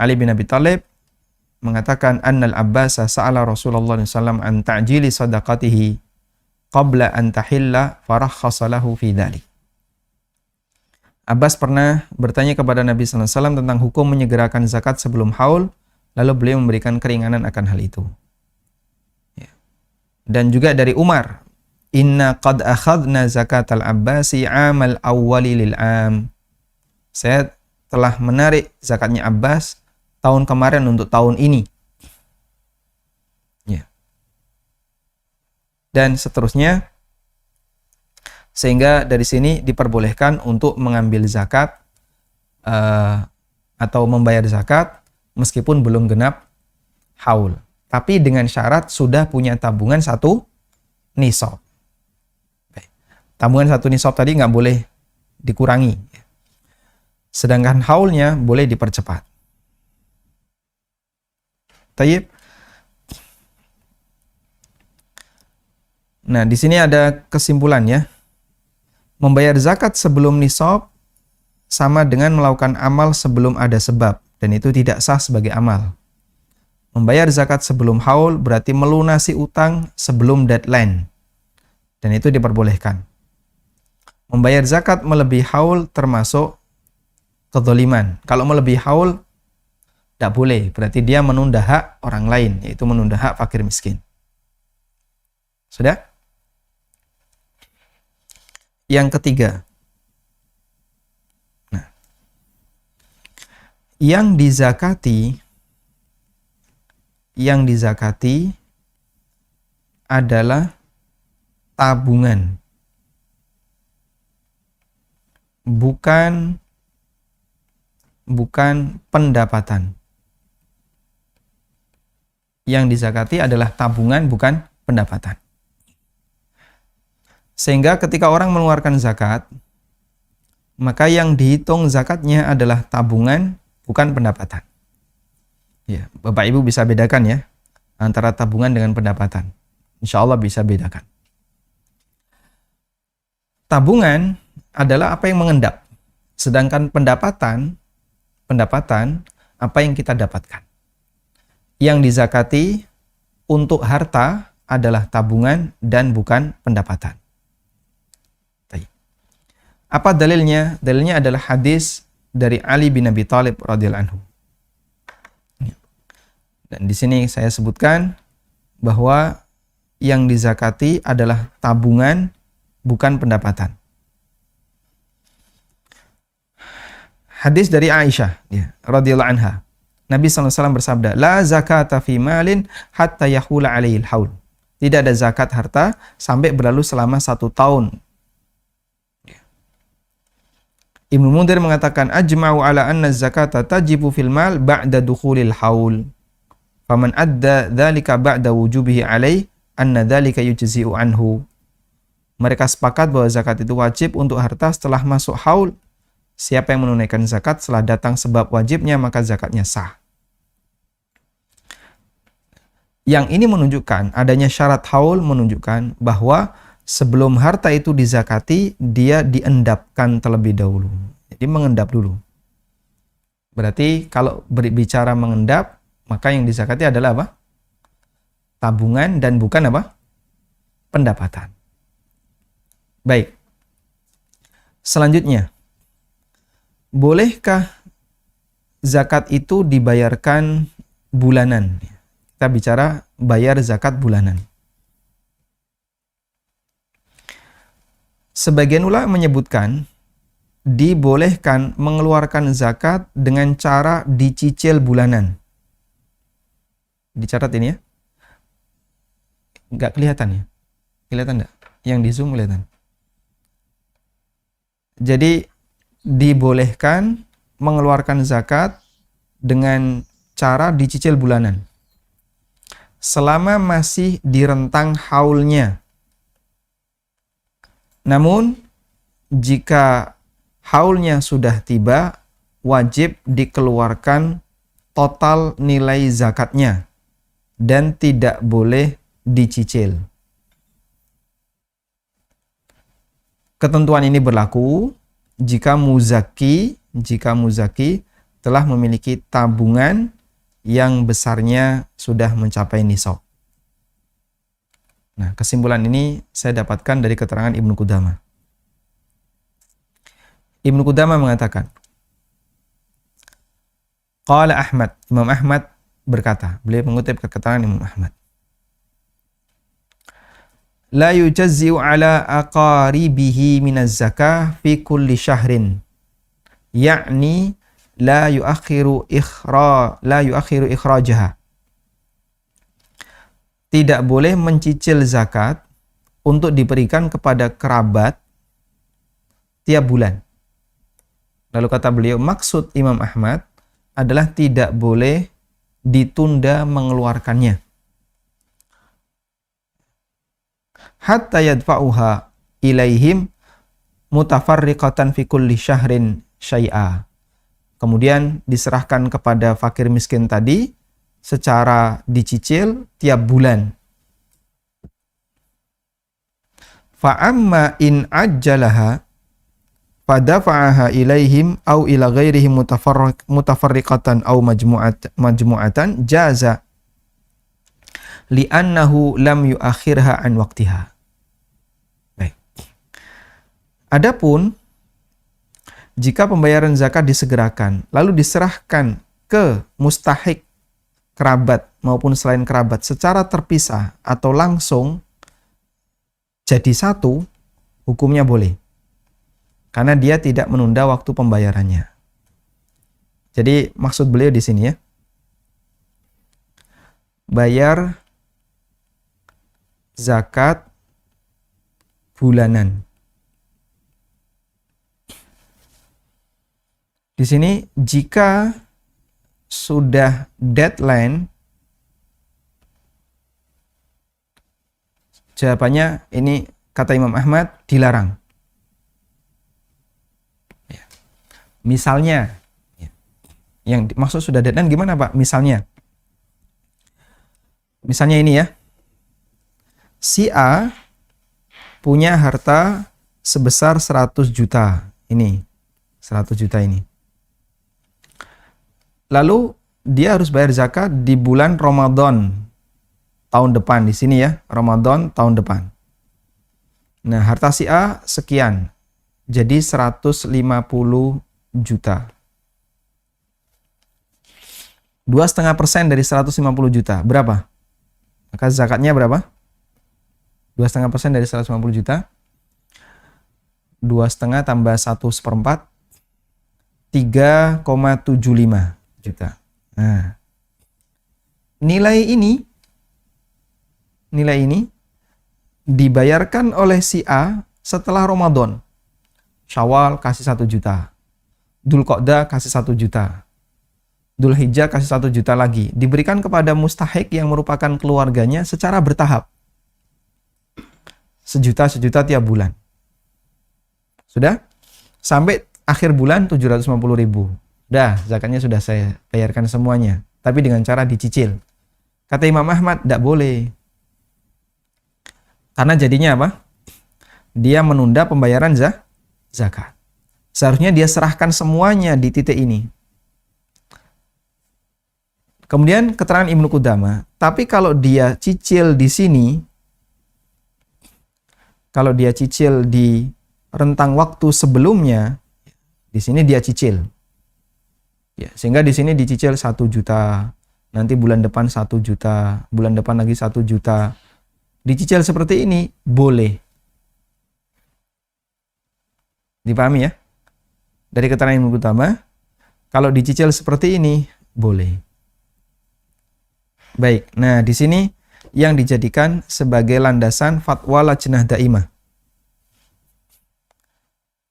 Ali bin Abi Thalib mengatakan annal Abbas sa'ala Rasulullah SAW an ta'jili sadaqatihi qabla an tahilla farakhasa lahu fi dzalik. Abbas pernah bertanya kepada Nabi SAW tentang hukum menyegerakan zakat sebelum haul, lalu beliau memberikan keringanan akan hal itu. Ya. Dan juga dari Umar, inna qad akhadna zakatal Abbasi amal awwali lil am. Saya telah menarik zakatnya Abbas tahun kemarin untuk tahun ini. Ya. Dan seterusnya. Sehingga dari sini diperbolehkan untuk mengambil zakat atau membayar zakat meskipun belum genap haul. Tapi dengan syarat sudah punya tabungan 1 nisab. Tabungan 1 nisab tadi nggak boleh dikurangi. Sedangkan haulnya boleh dipercepat. Tayyib. Nah, di sini ada kesimpulannya. Membayar zakat sebelum nisab sama dengan melakukan amal sebelum ada sebab dan itu tidak sah sebagai amal. Membayar zakat sebelum haul berarti melunasi utang sebelum deadline dan itu diperbolehkan. Membayar zakat melebihi haul termasuk kezaliman. Kalau melebihi haul Tidak boleh, berarti dia menunda hak orang lain, yaitu menunda hak fakir miskin. Sudah? Yang ketiga, nah, yang dizakati adalah tabungan, bukan pendapatan. Yang dizakati adalah tabungan, bukan pendapatan. Sehingga ketika orang mengeluarkan zakat, maka yang dihitung zakatnya adalah tabungan, bukan pendapatan. Ya, Bapak Ibu bisa bedakan ya antara tabungan dengan pendapatan. Insya Allah bisa bedakan. Tabungan adalah apa yang mengendap, sedangkan pendapatan apa yang kita dapatkan. Yang dizakati untuk harta adalah tabungan dan bukan pendapatan. Apa dalilnya? Dalilnya adalah hadis dari Ali bin Abi Thalib radhiyallahu anhu. Dan di sini saya sebutkan bahwa yang dizakati adalah tabungan, bukan pendapatan. Hadis dari Aisyah radhiyallahu anha. Nabi SAW bersabda, "La zakata fi malin hatta yahula alaihil haul." Tidak ada zakat harta sampai berlalu selama 1 tahun. Ibnu Munzir mengatakan, "Ajma'u ala anna zakata tajibu fil mal ba'da dukhulil haul. Faman adda dzalika ba'da wujubihi alaih anna dzalika yujzi'u anhu." Mereka sepakat bahwa zakat itu wajib untuk harta setelah masuk haul. Siapa yang menunaikan zakat setelah datang sebab wajibnya, maka zakatnya sah. Yang ini menunjukkan adanya syarat haul, menunjukkan bahwa sebelum harta itu dizakati, dia diendapkan terlebih dahulu. Jadi mengendap dulu. Berarti kalau berbicara mengendap, maka yang dizakati adalah apa? Tabungan dan bukan apa? Pendapatan. Baik. Selanjutnya, bolehkah zakat itu dibayarkan bulanan? Kita bicara bayar zakat bulanan. Sebagian ulama menyebutkan dibolehkan mengeluarkan zakat dengan cara dicicil bulanan. Dicatat ini ya. Nggak kelihatan ya? Kelihatan nggak? Yang di Zoom kelihatan. Jadi dibolehkan mengeluarkan zakat dengan cara dicicil bulanan. Selama masih di rentang haulnya. Namun, jika haulnya sudah tiba, wajib dikeluarkan total nilai zakatnya dan tidak boleh dicicil. Ketentuan ini berlaku jika muzaki telah memiliki tabungan yang besarnya sudah mencapai nisab. Nah, kesimpulan ini saya dapatkan dari keterangan Ibnu Qudamah. Ibnu Qudamah mengatakan, Qala Ahmad, Imam Ahmad berkata, beliau mengutip keterangan Imam Ahmad. La yujazzi'u ala aqaribihi minaz zakah fi kulli syahrin. Ya'ni la yuakhiru ikhrajaha. Tidak boleh mencicil zakat untuk diberikan kepada kerabat tiap bulan. Lalu kata beliau, maksud Imam Ahmad adalah tidak boleh ditunda mengeluarkannya. Hatta yadfa'uha ilaihim mutafarriqatan fi kulli syahrin syai'a. Kemudian diserahkan kepada fakir miskin tadi secara dicicil tiap bulan. Fa'amma in ajjalaha fadafa'aha ilaihim au ila ghairihim mutafarriqatan au majmu'atan jaza li'annahu lam yuakhirha an waqtiha. Baik. Adapun jika pembayaran zakat disegerakan lalu diserahkan ke mustahik kerabat maupun selain kerabat secara terpisah atau langsung jadi satu, hukumnya boleh. Karena dia tidak menunda waktu pembayarannya. Jadi maksud beliau di sini ya, bayar zakat bulanan. Di sini jika sudah deadline, jawabannya ini kata Imam Ahmad dilarang. Ya. Misalnya, yang dimaksud sudah deadline gimana Pak? Misalnya ini ya, si A punya harta sebesar 100 juta ini, 100 juta ini. Lalu dia harus bayar zakat di bulan Ramadan tahun depan, di sini ya, Ramadan tahun depan. Nah, harta si A sekian, jadi 150 juta. 2,5% dari 150 juta, berapa? Maka zakatnya berapa? 2,5% dari 150 juta. 2,5 tambah 1/4, 3,75 juta. Nah, nilai ini dibayarkan oleh si A setelah Ramadan. Syawal kasih 1 juta. Dzulqa'dah kasih 1 juta. Dzulhijjah kasih 1 juta lagi. Diberikan kepada mustahik yang merupakan keluarganya secara bertahap. Sejuta tiap bulan. Sudah? Sampai akhir bulan 750.000. Dah, zakatnya sudah saya bayarkan semuanya. Tapi dengan cara dicicil. Kata Imam Ahmad, tidak boleh. Karena jadinya apa? Dia menunda pembayaran zakat. Seharusnya dia serahkan semuanya di titik ini. Kemudian keterangan Ibnu Qudamah, tapi kalau dia cicil di sini, kalau dia cicil di rentang waktu sebelumnya, di sini dia cicil. Ya, sehingga di sini dicicil 1 juta, nanti bulan depan 1 juta, bulan depan lagi 1 juta. Dicicil seperti ini boleh. Dipahami ya? Dari keterangan Ibnu Qudamah, kalau dicicil seperti ini boleh. Baik, nah di sini yang dijadikan sebagai landasan fatwa Lajnah Daimah.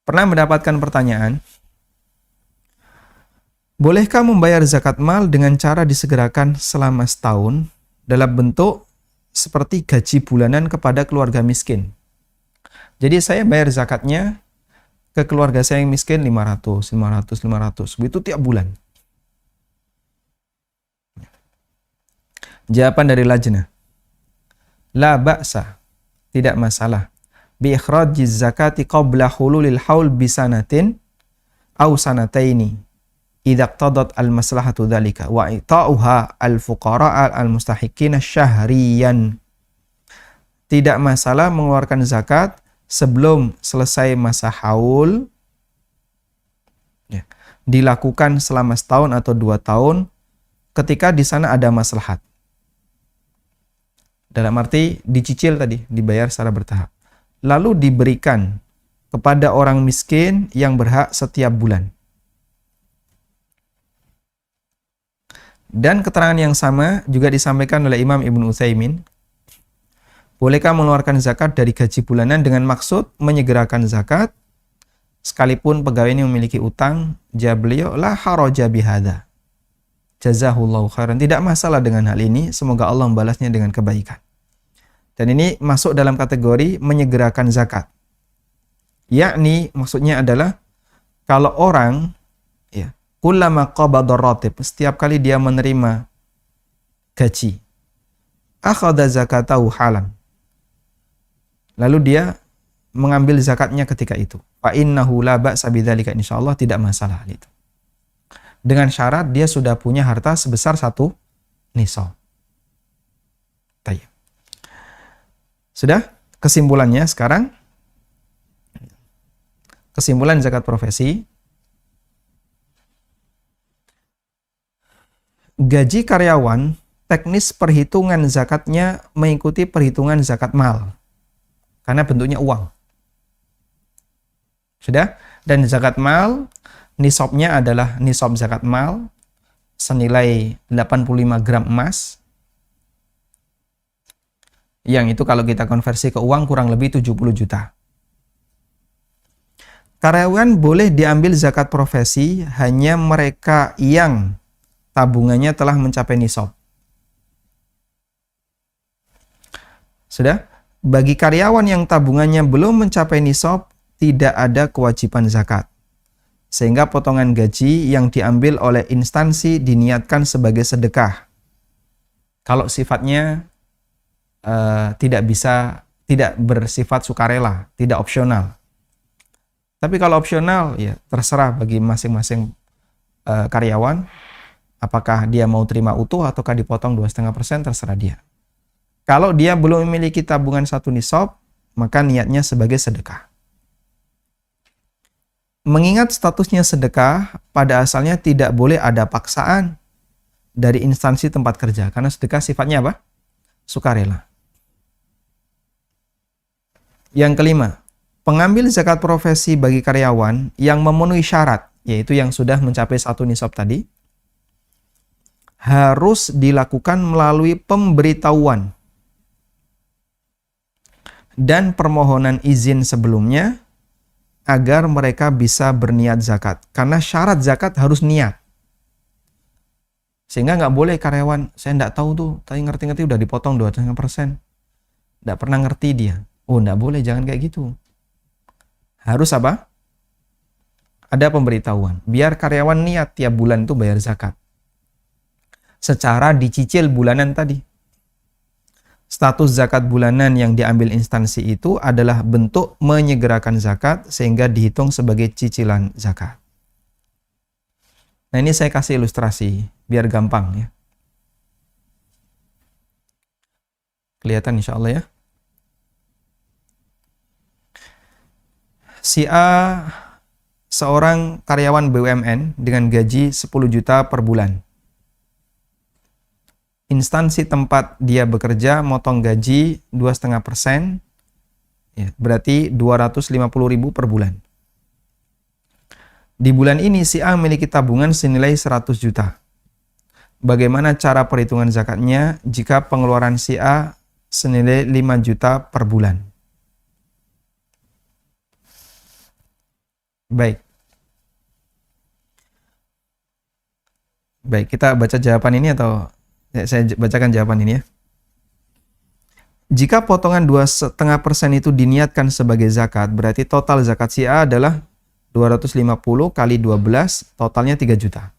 Pernah mendapatkan pertanyaan, bolehkah membayar zakat mal dengan cara disegerakan selama setahun dalam bentuk seperti gaji bulanan kepada keluarga miskin? Jadi saya bayar zakatnya ke keluarga saya yang miskin 500, begitu tiap bulan. Jawaban dari Lajnah, la ba'sa, tidak masalah, bi ikhrajiz zakati qabla hululil haul bisanatin au sanataini idza qtadat al-maslahatu dzalika wa ita'uha al-fuqara al-mustahiqin syahriyan. Tidak masalah mengeluarkan zakat sebelum selesai masa haul, ya, dilakukan selama setahun atau 2 tahun ketika di sana ada maslahat. Dalam arti dicicil tadi, dibayar secara bertahap. Lalu diberikan kepada orang miskin yang berhak setiap bulan. Dan keterangan yang sama juga disampaikan oleh Imam Ibnu Utsaimin. Bolehkah mengeluarkan zakat dari gaji bulanan dengan maksud menyegerakan zakat sekalipun pegawai ini memiliki utang? Jawab beliau, la haraja bihadza. Jazahullahu khairan. Tidak masalah dengan hal ini, semoga Allah membalasnya dengan kebaikan. Dan ini masuk dalam kategori menyegerakan zakat. Yakni maksudnya adalah kalau orang ya, kullama qabada ratib, setiap kali dia menerima gaji, akhadha zakatahu halan, lalu dia mengambil zakatnya ketika itu, fa innahu la ba'sa bidzalika, insyaallah tidak masalah hal itu. Dengan syarat dia sudah punya harta sebesar 1 nisab. Tayyib. Sudah? Kesimpulannya sekarang, kesimpulan zakat profesi, gaji karyawan, teknis perhitungan zakatnya mengikuti perhitungan zakat mal. Karena bentuknya uang. Sudah? Dan zakat mal, nisabnya adalah nisab zakat mal, senilai 85 gram emas. Yang itu kalau kita konversi ke uang kurang lebih 70 juta. Karyawan boleh diambil zakat profesi hanya mereka yang tabungannya telah mencapai nisab. Sudah? Bagi karyawan yang tabungannya belum mencapai nisab, tidak ada kewajiban zakat. Sehingga potongan gaji yang diambil oleh instansi diniatkan sebagai sedekah. Kalau sifatnya tidak bersifat sukarela, tidak opsional. Tapi kalau opsional, ya terserah bagi masing-masing karyawan, apakah dia mau terima utuh ataukah dipotong 2,5%, terserah dia. Kalau dia belum memiliki tabungan 1 nisab, maka niatnya sebagai sedekah. Mengingat statusnya sedekah, pada asalnya tidak boleh ada paksaan dari instansi tempat kerja, karena sedekah sifatnya apa? Sukarela. Yang kelima, pengambil zakat profesi bagi karyawan yang memenuhi syarat, yaitu yang sudah mencapai 1 nisab tadi, harus dilakukan melalui pemberitahuan dan permohonan izin sebelumnya agar mereka bisa berniat zakat. Karena syarat zakat harus niat. Sehingga nggak boleh karyawan, saya nggak tahu tuh, tadi ngerti-ngerti udah dipotong 2,5%. Nggak pernah ngerti dia. Oh, nggak boleh, jangan kayak gitu. Harus apa? Ada pemberitahuan. Biar karyawan niat tiap bulan itu bayar zakat. Secara dicicil bulanan tadi. Status zakat bulanan yang diambil instansi itu adalah bentuk menyegerakan zakat sehingga dihitung sebagai cicilan zakat. Nah, ini saya kasih ilustrasi biar gampang ya. Kelihatan insya Allah ya. Si A seorang karyawan BUMN dengan gaji 10 juta per bulan. Instansi tempat dia bekerja motong gaji 2,5%, ya, berarti 250.000 per bulan. Di bulan ini si A memiliki tabungan senilai 100 juta. Bagaimana cara perhitungan zakatnya jika pengeluaran si A senilai 5 juta per bulan? Baik, kita baca jawaban ini atau saya bacakan jawaban ini ya. Jika potongan 2,5% itu diniatkan sebagai zakat, berarti total zakat si A adalah 250 kali 12, totalnya 3 juta.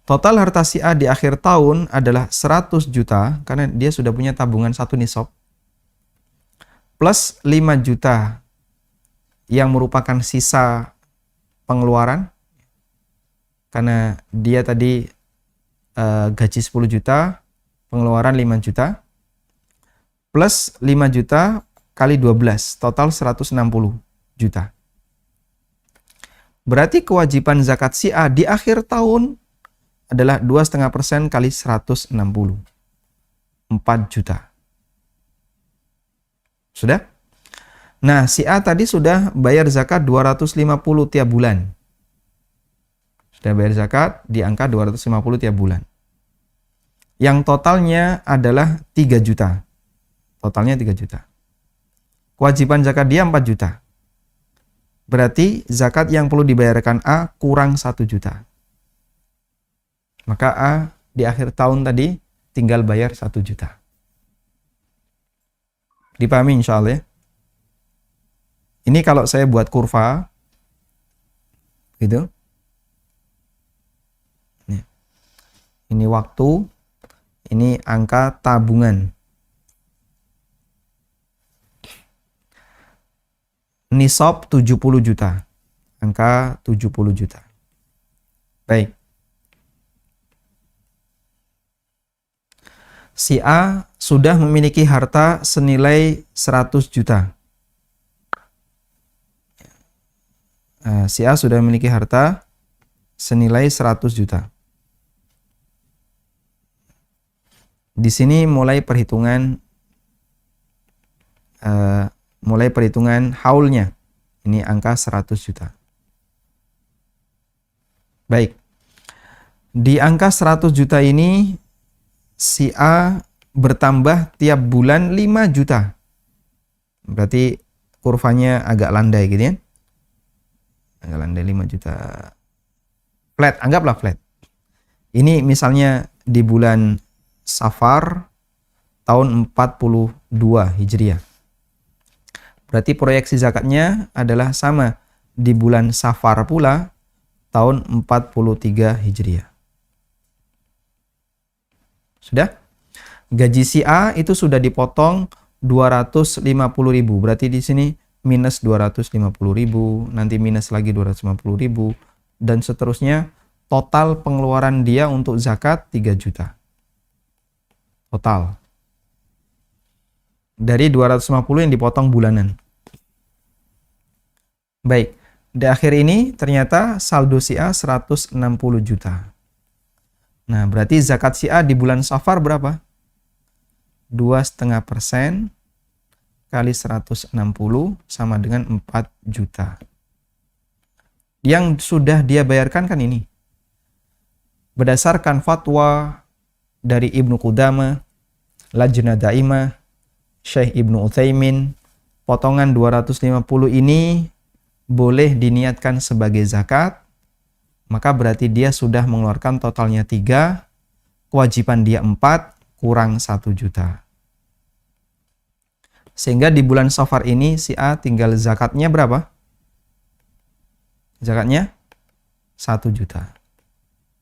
Total harta si A di akhir tahun adalah 100 juta, karena dia sudah punya tabungan 1 nisab, plus 5 juta yang merupakan sisa pengeluaran, karena dia tadi gaji 10 juta, pengeluaran 5 juta, plus 5 juta kali 12, total 160 juta. Berarti kewajiban zakat si A di akhir tahun adalah 2,5% kali 160, 4 juta. Sudah? Nah, si A tadi sudah bayar zakat 250 tiap bulan. Sudah bayar zakat di angka 250 tiap bulan. Yang totalnya adalah 3 juta. Totalnya 3 juta. Kewajiban zakat dia 4 juta. Berarti zakat yang perlu dibayarkan A kurang 1 juta. Maka A di akhir tahun tadi tinggal bayar 1 juta. Dipahami insya Allah ya? Ini kalau saya buat kurva, gitu. Ini waktu, ini angka tabungan. Nisab 70 juta. Angka 70 juta. Baik. Si A sudah memiliki harta senilai 100 juta. Si A sudah memiliki harta senilai 100 juta. Di sini mulai perhitungan haulnya. Ini angka 100 juta. Baik. Di angka 100 juta ini si A bertambah tiap bulan 5 juta. Berarti kurvanya agak landai gitu ya. Agak landai 5 juta. Flat, anggaplah flat. Ini misalnya di bulan Safar tahun 42 Hijriah. Berarti proyeksi zakatnya adalah sama di bulan Safar pula tahun 43 Hijriah. Sudah? Gaji si A itu sudah dipotong 250.000. Berarti di sini minus 250.000, nanti minus lagi 250.000 dan seterusnya. Total pengeluaran dia untuk zakat 3 juta. Total. Dari 250 yang dipotong bulanan. Baik, di akhir ini ternyata saldo si A 160 juta. Nah, berarti zakat si A di bulan Safar berapa? 2,5% kali 160 sama dengan 4 juta. Yang sudah dia bayarkan kan ini. Berdasarkan fatwa dari Ibnu Qudamah, Lajnah Daimah, Syekh Ibnu Utsaimin, potongan 250 ini boleh diniatkan sebagai zakat, maka berarti dia sudah mengeluarkan totalnya 3, kewajiban dia 4, kurang 1 juta. Sehingga di bulan Safar ini si A tinggal zakatnya berapa? Zakatnya 1 juta.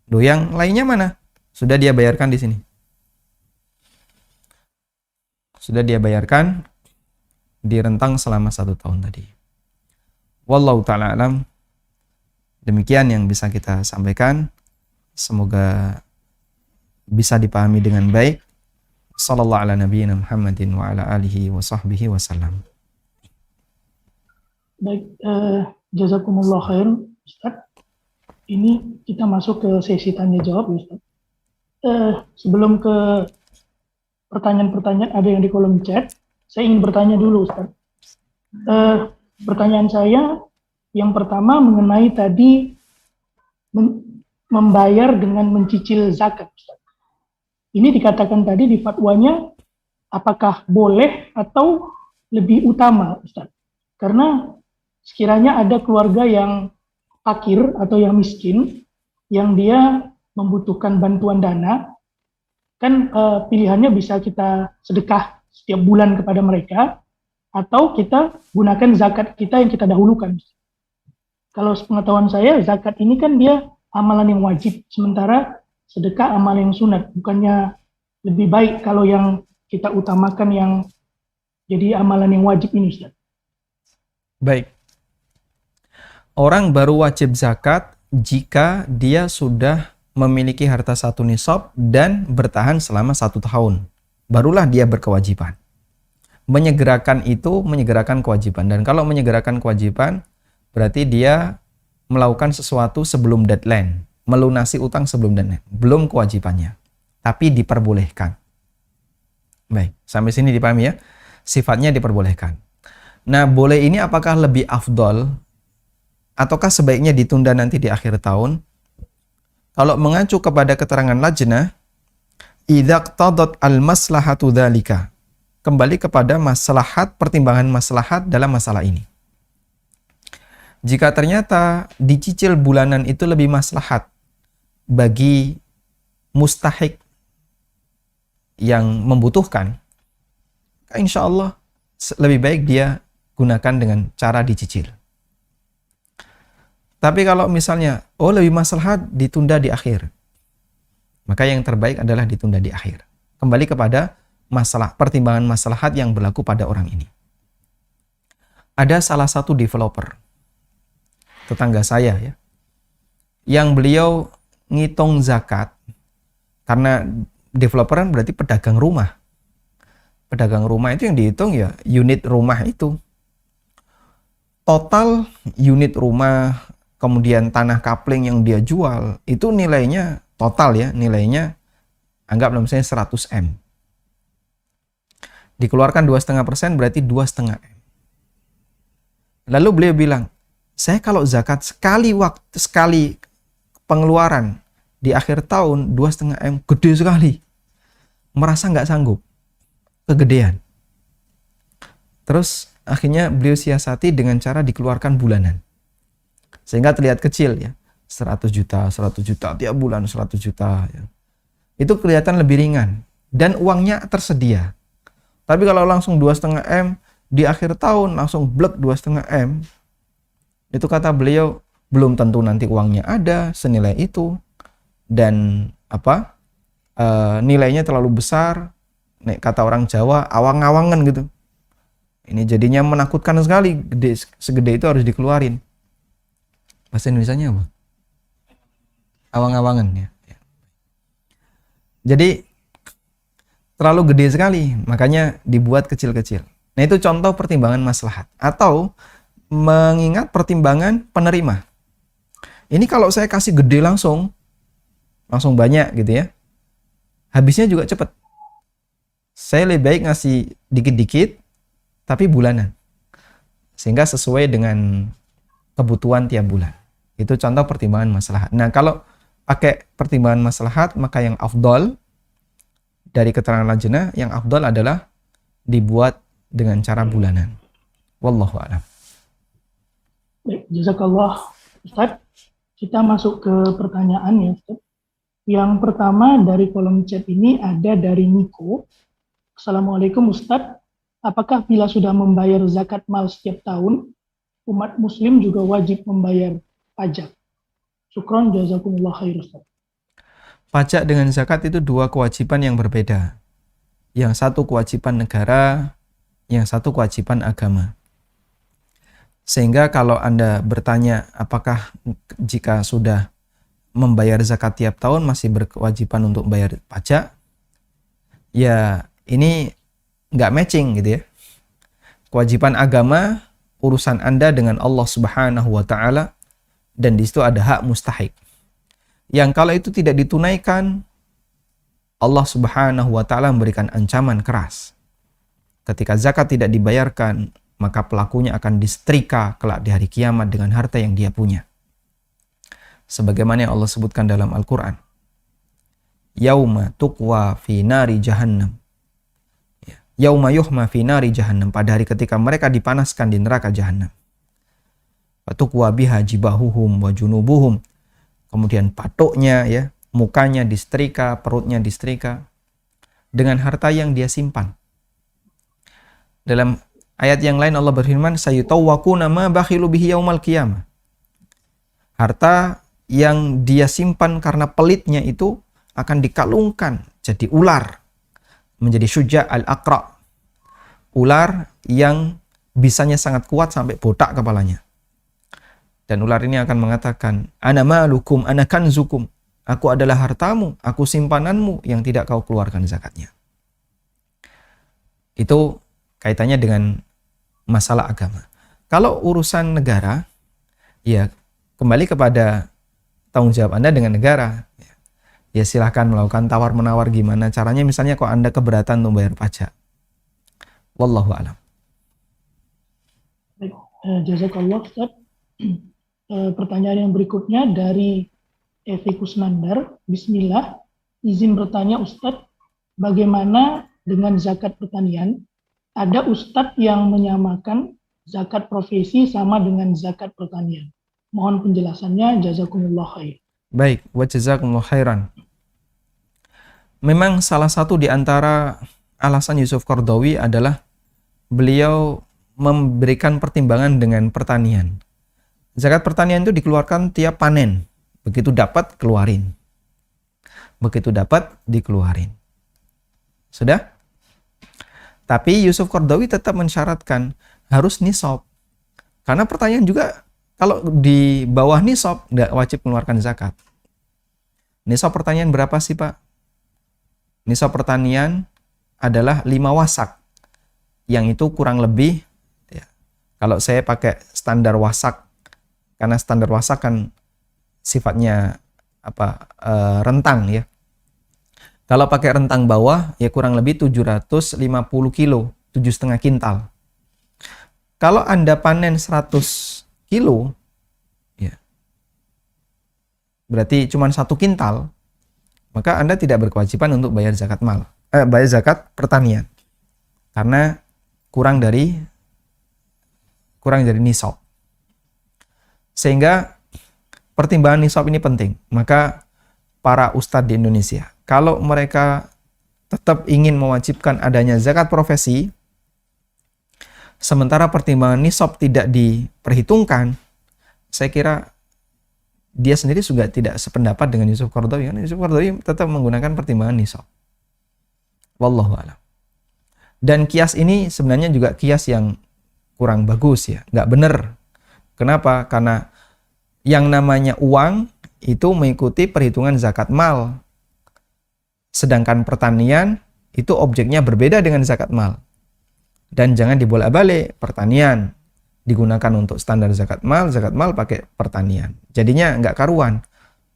Loh, yang lainnya mana? Sudah dia bayarkan di sini. Sudah dia bayarkan di rentang selama 1 tahun tadi. Wallahu ta'ala alam. Demikian yang bisa kita sampaikan. Semoga bisa dipahami dengan baik. Sallallahu ala nabiyyina Muhammadin wa ala alihi wa sahbihi wasallam. Baik, jazakumullah khair, Ustaz. Ini kita masuk ke sesi tanya jawab, Ustaz. Sebelum ke pertanyaan-pertanyaan ada yang di kolom chat, saya ingin bertanya dulu, Ustaz. Pertanyaan saya yang pertama mengenai tadi membayar dengan mencicil zakat, Ustaz. Ini dikatakan tadi di fatwanya apakah boleh atau lebih utama, Ustaz? Karena sekiranya ada keluarga yang fakir atau yang miskin, yang dia membutuhkan bantuan dana, kan pilihannya bisa kita sedekah setiap bulan kepada mereka, atau kita gunakan zakat kita yang kita dahulukan. Kalau sepengetahuan saya, zakat ini kan dia amalan yang wajib, sementara sedekah amal yang sunat. Bukannya lebih baik kalau yang kita utamakan yang jadi amalan yang wajib ini, Ustaz? Baik. Orang baru wajib zakat jika dia sudah memiliki harta 1 nisab dan bertahan selama 1 tahun. Barulah dia berkewajiban. Menyegerakan itu menyegerakan kewajiban. Dan kalau menyegerakan kewajiban, berarti dia melakukan sesuatu sebelum deadline. Melunasi utang sebelum deadline. Belum kewajibannya. Tapi diperbolehkan. Baik, sampai sini dipahami ya? Sifatnya diperbolehkan. Nah, boleh ini apakah lebih afdol ataukah sebaiknya ditunda nanti di akhir tahun? Kalau mengacu kepada keterangan lajnah, idza qtadat al-maslahatu dzalika. Kembali kepada maslahat, pertimbangan maslahat dalam masalah ini. Jika ternyata dicicil bulanan itu lebih maslahat bagi mustahik yang membutuhkan, insya Allah lebih baik dia gunakan dengan cara dicicil. Tapi kalau misalnya, lebih maslahat ditunda di akhir, maka yang terbaik adalah ditunda di akhir. Kembali kepada masalah, pertimbangan maslahat yang berlaku pada orang ini. Ada salah satu developer, tetangga saya ya, yang beliau ngitung zakat, karena developer kan berarti pedagang rumah. Pedagang rumah itu yang dihitung ya unit rumah itu. Total unit rumah kemudian tanah kapling yang dia jual, itu nilainya total ya, nilainya anggaplah misalnya 100 M. Dikeluarkan 2,5% berarti 2,5 M. Lalu beliau bilang, saya kalau zakat sekali pengeluaran di akhir tahun 2,5 M, gede sekali. Merasa nggak sanggup, kegedean. Terus akhirnya beliau siasati dengan cara dikeluarkan bulanan. Sehingga terlihat kecil ya, 100 juta tiap bulan 100 juta. Ya. Itu kelihatan lebih ringan dan uangnya tersedia. Tapi kalau langsung 2,5 M di akhir tahun langsung blek 2,5 M, itu kata beliau belum tentu nanti uangnya ada senilai itu dan nilainya terlalu besar. Nek kata orang Jawa awang-awangan gitu. Ini jadinya menakutkan sekali, segede itu harus dikeluarin. Bahasa Indonesianya apa? Awang-awangan ya. Jadi terlalu gede sekali, makanya dibuat kecil-kecil. Nah itu contoh pertimbangan maslahat. Atau mengingat pertimbangan penerima. Ini kalau saya kasih gede langsung banyak gitu ya. Habisnya juga cepat. Saya lebih baik ngasih dikit-dikit, tapi bulanan. Sehingga sesuai dengan kebutuhan tiap bulan. Itu contoh pertimbangan maslahat. Nah kalau pakai pertimbangan maslahat, maka yang afdol dari keterangan lajnah, yang afdol adalah dibuat dengan cara bulanan. Wallahu a'lam. Baik, jazakallah Ustaz. Kita masuk ke pertanyaan ya Ustaz. Yang pertama dari kolom chat ini ada dari Niko. Assalamualaikum Ustaz. Apakah bila sudah membayar zakat mal setiap tahun, umat muslim juga wajib membayar pajak? Syukron jazakumullah khair Ustaz. Pajak dengan zakat itu dua kewajiban yang berbeda. Yang satu kewajiban negara, yang satu kewajiban agama. Sehingga kalau Anda bertanya apakah jika sudah membayar zakat tiap tahun masih berkewajiban untuk bayar pajak, ya ini nggak matching gitu ya. Kewajiban agama, urusan Anda dengan Allah Subhanahu wa Ta'ala, dan di situ ada hak mustahik. Yang kalau itu tidak ditunaikan, Allah Subhanahu wa Ta'ala memberikan ancaman keras. Ketika zakat tidak dibayarkan, maka pelakunya akan disetrika kelak di hari kiamat dengan harta yang dia punya. Sebagaimana yang Allah sebutkan dalam Al-Quran. Yauma tuqwa fi nari jahannam. Yauma yuhma fi nari jahannam, pada hari ketika mereka dipanaskan di neraka jahannam. Fatuqwa biha jibahuhum wa junubuhum. Kemudian patuknya ya, mukanya disetrika, perutnya disetrika dengan harta yang dia simpan. Dalam ayat yang lain Allah berfirman, sayutawwaquna ma bakhilu bihi yaumal qiyamah. Harta yang dia simpan karena pelitnya itu akan dikalungkan jadi ular, menjadi syuja' al-aqra, ular yang bisanya sangat kuat sampai botak kepalanya. Dan ular ini akan mengatakan, ana malukum, ana kanzukum, aku adalah hartamu, aku simpananmu yang tidak kau keluarkan zakatnya. Itu kaitannya dengan masalah agama. Kalau urusan negara, ya kembali kepada tanggung jawab Anda dengan negara. Ya silahkan melakukan tawar-menawar gimana caranya, misalnya kok Anda keberatan untuk bayar pajak. Wallahu a'lam. Baik, jazakallah Ustaz. Pertanyaan yang berikutnya dari Evi Kusnandar. Bismillah, izin bertanya Ustaz, bagaimana dengan zakat pertanian? Ada Ustadz yang menyamakan zakat profesi sama dengan zakat pertanian. Mohon penjelasannya, jazakumullah khair. Baik, wa jazakumullah khairan. Memang salah satu di antara alasan Yusuf Qaradawi adalah beliau memberikan pertimbangan dengan pertanian. Zakat pertanian itu dikeluarkan tiap panen. Begitu dapat, keluarin. Begitu dapat, dikeluarin. Sudah? Tapi Yusuf Qaradawi tetap mensyaratkan harus nisab. Karena pertanian juga kalau di bawah nisab nggak wajib mengeluarkan zakat. Nisab pertanian berapa sih Pak? Nisab pertanian adalah 5 wasak. Yang itu kurang lebih, ya, kalau saya pakai standar wasak karena standar wasak kan sifatnya rentang ya. Kalau pakai rentang bawah ya kurang lebih 750 kilo, 7,5 kintal. Kalau Anda panen 100 kilo ya, berarti cuma 1 kintal, maka Anda tidak berkewajiban untuk bayar zakat bayar zakat pertanian karena kurang dari nisab. Sehingga pertimbangan nisab ini penting. Maka para ustadz di Indonesia, kalau mereka tetap ingin mewajibkan adanya zakat profesi, sementara pertimbangan nisab tidak diperhitungkan, saya kira dia sendiri juga tidak sependapat dengan Yusuf Qaradawi. Karena Yusuf Qaradawi tetap menggunakan pertimbangan nisab. Wallahu a'lam. Dan kias ini sebenarnya juga kias yang kurang bagus ya, nggak benar. Kenapa? Karena yang namanya uang itu mengikuti perhitungan zakat mal. Sedangkan pertanian itu objeknya berbeda dengan zakat mal. Dan jangan dibolak-balik, pertanian digunakan untuk standar zakat mal pakai pertanian. Jadinya nggak karuan.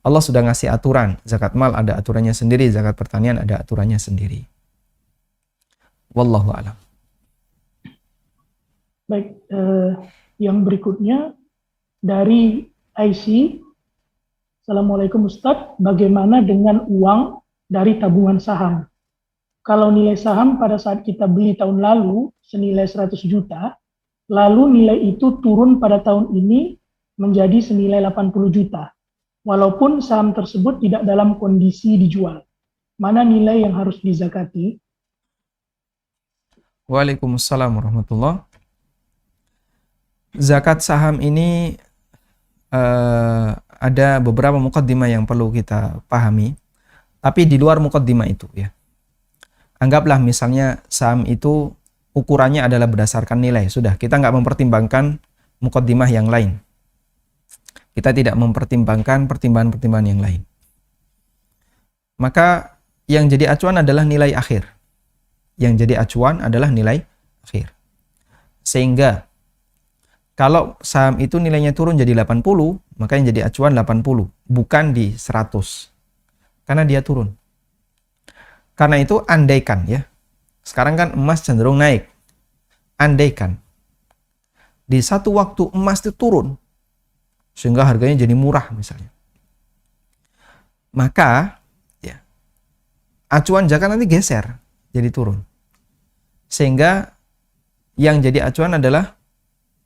Allah sudah ngasih aturan, zakat mal ada aturannya sendiri, zakat pertanian ada aturannya sendiri. Wallahu a'lam. Baik, yang berikutnya dari IC. Assalamualaikum Ustadz, bagaimana dengan uang dari tabungan saham? Kalau nilai saham pada saat kita beli tahun lalu senilai 100 juta, lalu nilai itu turun pada tahun ini menjadi senilai 80 juta. Walaupun saham tersebut tidak dalam kondisi dijual. Mana nilai yang harus dizakati? Waalaikumsalam warahmatullahi. Zakat saham ini ada beberapa muqaddimah yang perlu kita pahami. Tapi di luar muqaddimah itu ya. Anggaplah misalnya saham itu ukurannya adalah berdasarkan nilai. Sudah, kita nggak mempertimbangkan muqaddimah yang lain. Kita tidak mempertimbangkan pertimbangan-pertimbangan yang lain. Maka yang jadi acuan adalah nilai akhir. Yang jadi acuan adalah nilai akhir. Sehingga kalau saham itu nilainya turun jadi 80, maka yang jadi acuan 80, bukan di 100. Karena dia turun. Karena itu andaikan ya. Sekarang kan emas cenderung naik. Andaikan di satu waktu emas itu turun sehingga harganya jadi murah misalnya. Maka ya acuan zakat nanti geser jadi turun. Sehingga yang jadi acuan adalah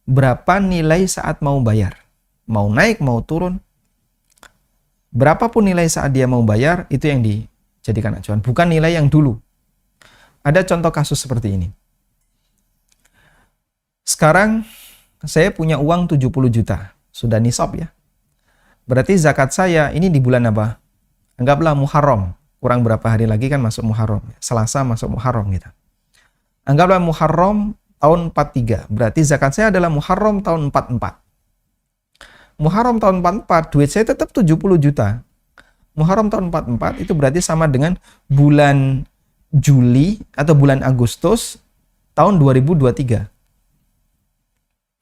berapa nilai saat mau bayar. Mau naik, mau turun. Berapapun nilai saat dia mau bayar, itu yang dijadikan acuan. Bukan nilai yang dulu. Ada contoh kasus seperti ini. Sekarang, saya punya uang 70 juta. Sudah nisab ya. Berarti zakat saya ini di bulan apa? Anggaplah Muharram. Kurang berapa hari lagi kan masuk Muharram. Selasa masuk Muharram gitu. Anggaplah Muharram tahun 43. Berarti zakat saya adalah Muharram tahun 44. Muharram tahun 44, duit saya tetap 70 juta. Muharram tahun 44 itu berarti sama dengan bulan Juli atau bulan Agustus tahun 2023.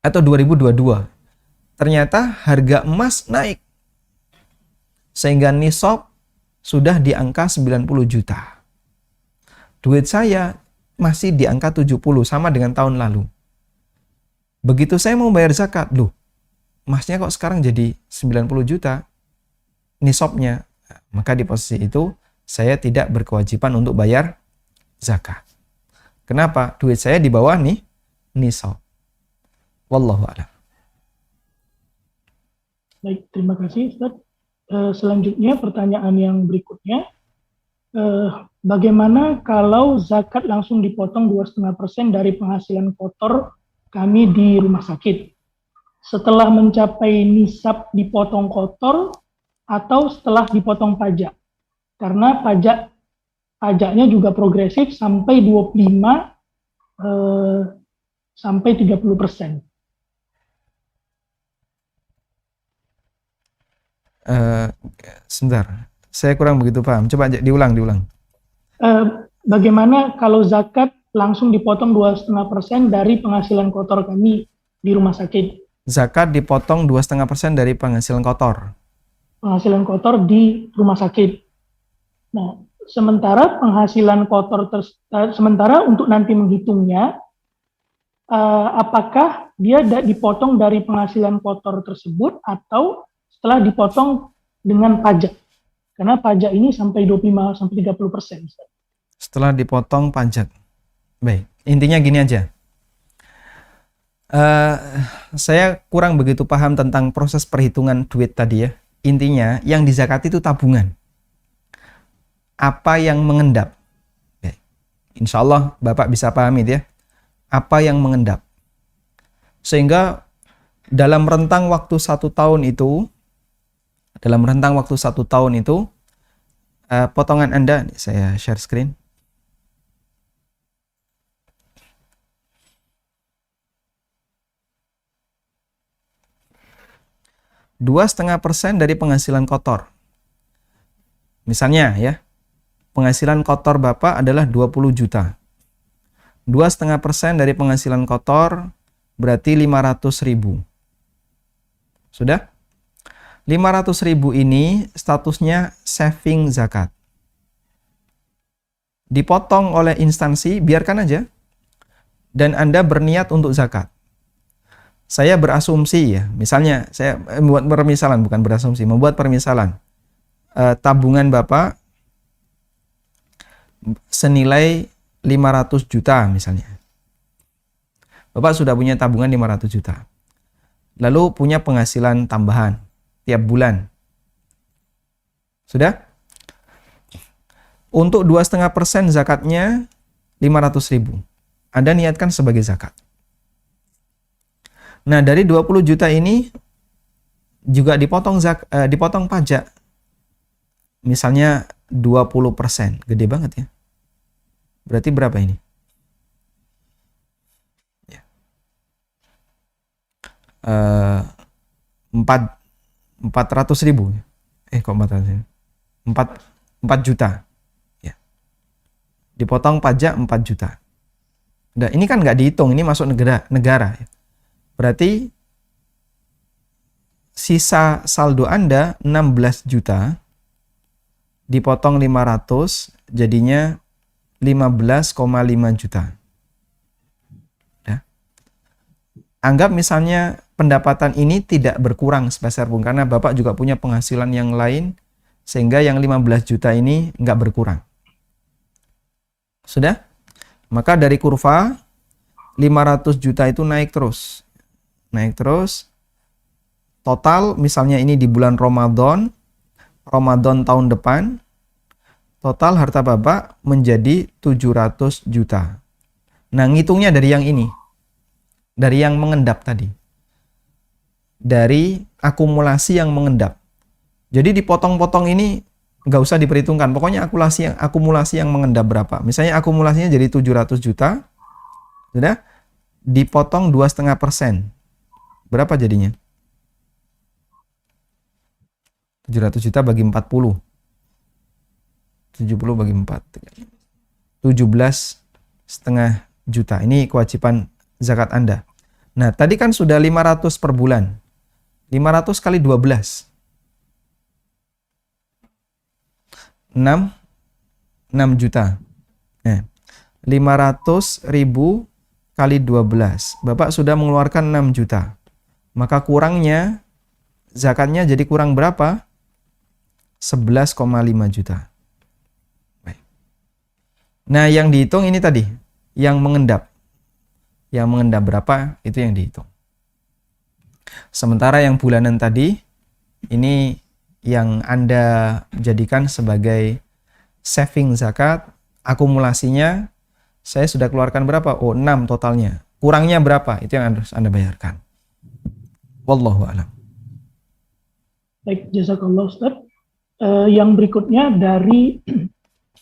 Atau 2022. Ternyata harga emas naik. Sehingga nisab sudah di angka 90 juta. Duit saya masih di angka 70 sama dengan tahun lalu. Begitu saya mau bayar zakat, loh, emasnya kok sekarang jadi 90 juta nisabnya. Maka di posisi itu saya tidak berkewajiban untuk bayar zakat. Kenapa? Duit saya di bawah nih nisab. Wallahu a'lam. Baik, terima kasih Ustaz. Selanjutnya pertanyaan yang berikutnya. Bagaimana kalau zakat langsung dipotong 2,5% dari penghasilan kotor kami di rumah sakit? Setelah mencapai nisab dipotong kotor atau setelah dipotong pajak? Karena pajaknya juga progresif sampai 25 sampai 30%. Sebentar, saya kurang begitu paham. Coba diulang. Bagaimana kalau zakat langsung dipotong 2,5% dari penghasilan kotor kami di rumah sakit? zakat dipotong 2,5% dari penghasilan kotor. Penghasilan kotor di rumah sakit. Nah, sementara penghasilan kotor sementara untuk nanti menghitungnya, apakah dia dipotong dari penghasilan kotor tersebut atau setelah dipotong dengan pajak? Karena pajak ini sampai 25-30%. Setelah dipotong pajak. Baik, intinya gini aja. Saya kurang begitu paham tentang proses perhitungan duit tadi ya. Intinya yang dizakati itu tabungan. Apa yang mengendap? Baik. Insya Allah Bapak bisa pahami ya. Apa yang mengendap? Sehingga dalam rentang waktu 1 tahun itu, potongan Anda, saya share screen. %2,5% dari penghasilan kotor. Misalnya ya, penghasilan kotor Bapak adalah 20 juta. 2,5% dari penghasilan kotor berarti 500.000. Sudah? 500.000 ini statusnya saving zakat. Dipotong oleh instansi, biarkan aja. Dan Anda berniat untuk zakat. Saya berasumsi ya, misalnya saya membuat permisalan, bukan berasumsi, membuat permisalan. Tabungan Bapak senilai 500 juta misalnya. Bapak sudah punya tabungan 500 juta. Lalu punya penghasilan tambahan tiap bulan. Sudah? Untuk 2,5% zakatnya 500.000. Anda niatkan sebagai zakat. Nah, dari 20 juta ini juga dipotong pajak. Misalnya 20%. Gede banget ya. Berarti berapa ini? Ya. 400.000. Kok 400.000? 4 juta. Ya. Dipotong pajak 4 juta. Nah, ini kan nggak dihitung, ini masuk negara. Berarti sisa saldo Anda 16 juta dipotong 500 jadinya 15,5 juta. Ya. Anggap misalnya pendapatan ini tidak berkurang sepeser pun karena Bapak juga punya penghasilan yang lain sehingga yang 15 juta ini nggak berkurang. Sudah? Maka dari kurva 500 juta itu naik terus. Total misalnya ini di bulan Ramadan tahun depan, total harta Bapak menjadi 700 juta. Nah, ngitungnya dari yang ini. Dari yang mengendap tadi. Dari akumulasi yang mengendap. Jadi dipotong-potong ini nggak usah diperhitungkan. Pokoknya akumulasi yang mengendap berapa. Misalnya akumulasinya jadi 700 juta. Sudah? Dipotong 2,5%. Berapa jadinya? 700 juta bagi 40. 70 bagi 4. 17,5 juta. Ini kewajiban zakat Anda. Nah, tadi kan sudah 500 per bulan. 500 kali 12. 6 juta. Nah, 500.000 kali 12. Bapak sudah mengeluarkan 6 juta. Maka kurangnya, zakatnya jadi kurang berapa? 11,5 juta. Baik. Nah, yang dihitung ini tadi, yang mengendap. Yang mengendap berapa, itu yang dihitung. Sementara yang bulanan tadi, ini yang Anda jadikan sebagai saving zakat, akumulasinya, saya sudah keluarkan berapa? 6 totalnya. Kurangnya berapa? Itu yang harus Anda bayarkan. Wallahu a'lam. Baik, jazakallah Ustaz. Yang berikutnya dari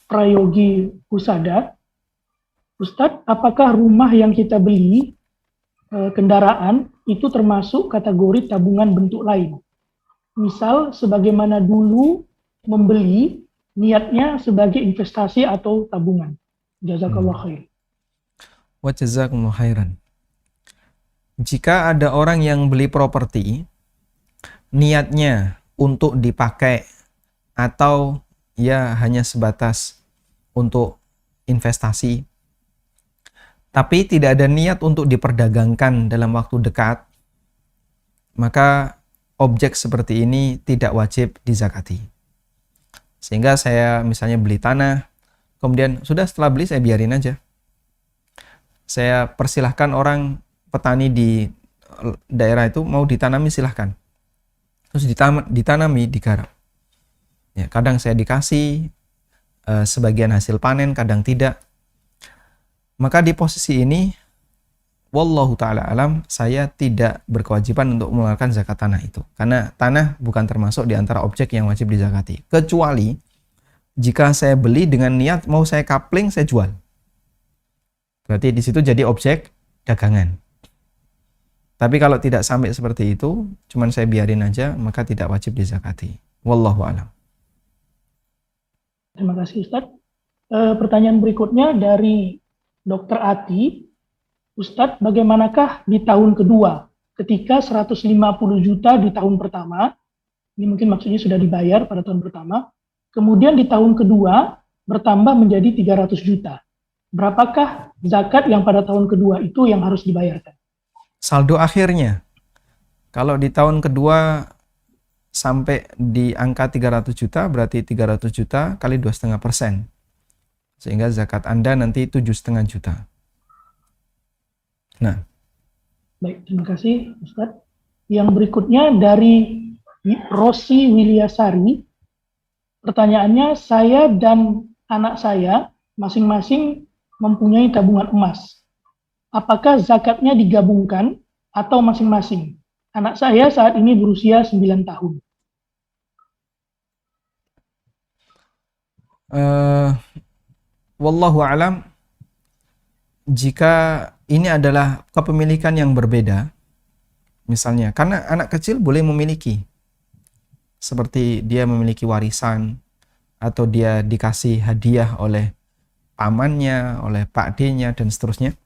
Prayogi Husada. Ustaz, apakah rumah yang kita beli, kendaraan, itu termasuk kategori tabungan bentuk lain? Misal, sebagaimana dulu membeli, niatnya sebagai investasi atau tabungan. Jazakallah khair. Wa jazakumullah khairan. jika ada orang yang beli properti, niatnya untuk dipakai atau ya hanya sebatas untuk investasi, tapi tidak ada niat untuk diperdagangkan dalam waktu dekat, maka objek seperti ini tidak wajib dizakati. Sehingga saya misalnya beli tanah, kemudian sudah setelah beli saya biarin aja. Saya persilahkan orang petani di daerah itu mau ditanami silahkan. Terus ditanami, digarap. Ya, kadang saya dikasih sebagian hasil panen, kadang tidak. Maka di posisi ini, wallahu ta'ala alam, saya tidak berkewajiban untuk mengeluarkan zakat tanah itu. Karena tanah bukan termasuk di antara objek yang wajib dizakati. Kecuali jika saya beli dengan niat mau saya kapling, saya jual. Berarti di situ jadi objek dagangan. Tapi kalau tidak sampai seperti itu, cuman saya biarin aja, maka tidak wajib dizakati. Wallahu a'lam. Terima kasih Ustadz. Pertanyaan berikutnya dari Dr. Ati. Ustadz, bagaimanakah di tahun kedua ketika 150 juta di tahun pertama, ini mungkin maksudnya sudah dibayar pada tahun pertama, kemudian di tahun kedua bertambah menjadi 300 juta. Berapakah zakat yang pada tahun kedua itu yang harus dibayarkan? Saldo akhirnya, kalau di tahun kedua sampai di angka 300 juta, berarti 300 juta kali 2,5%. Sehingga zakat Anda nanti 7,5 juta. Nah. Baik, terima kasih Ustadz. Yang berikutnya dari Rosi Wilyasari. Pertanyaannya, saya dan anak saya masing-masing mempunyai tabungan emas. Apakah zakatnya digabungkan atau masing-masing? Anak saya saat ini berusia 9 tahun. Wallahu alam, jika ini adalah kepemilikan yang berbeda, misalnya, karena anak kecil boleh memiliki, seperti dia memiliki warisan, atau dia dikasih hadiah oleh pamannya, oleh Pak D-nya, dan seterusnya.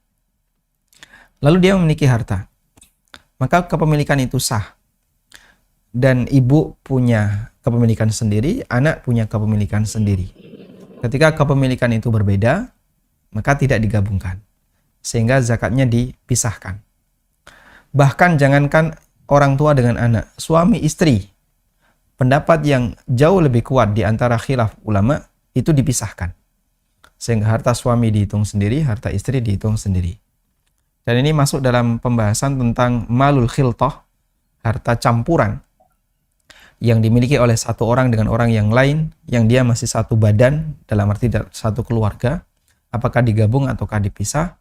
Lalu dia memiliki harta, maka kepemilikan itu sah. Dan ibu punya kepemilikan sendiri, anak punya kepemilikan sendiri. Ketika kepemilikan itu berbeda, maka tidak digabungkan. Sehingga zakatnya dipisahkan. Bahkan jangankan orang tua dengan anak, suami istri, pendapat yang jauh lebih kuat di antara khilaf ulama, itu dipisahkan. Sehingga harta suami dihitung sendiri, harta istri dihitung sendiri. Dan ini masuk dalam pembahasan tentang malul khiltah, harta campuran yang dimiliki oleh satu orang dengan orang yang lain, yang dia masih satu badan, dalam arti satu keluarga, apakah digabung ataukah dipisah.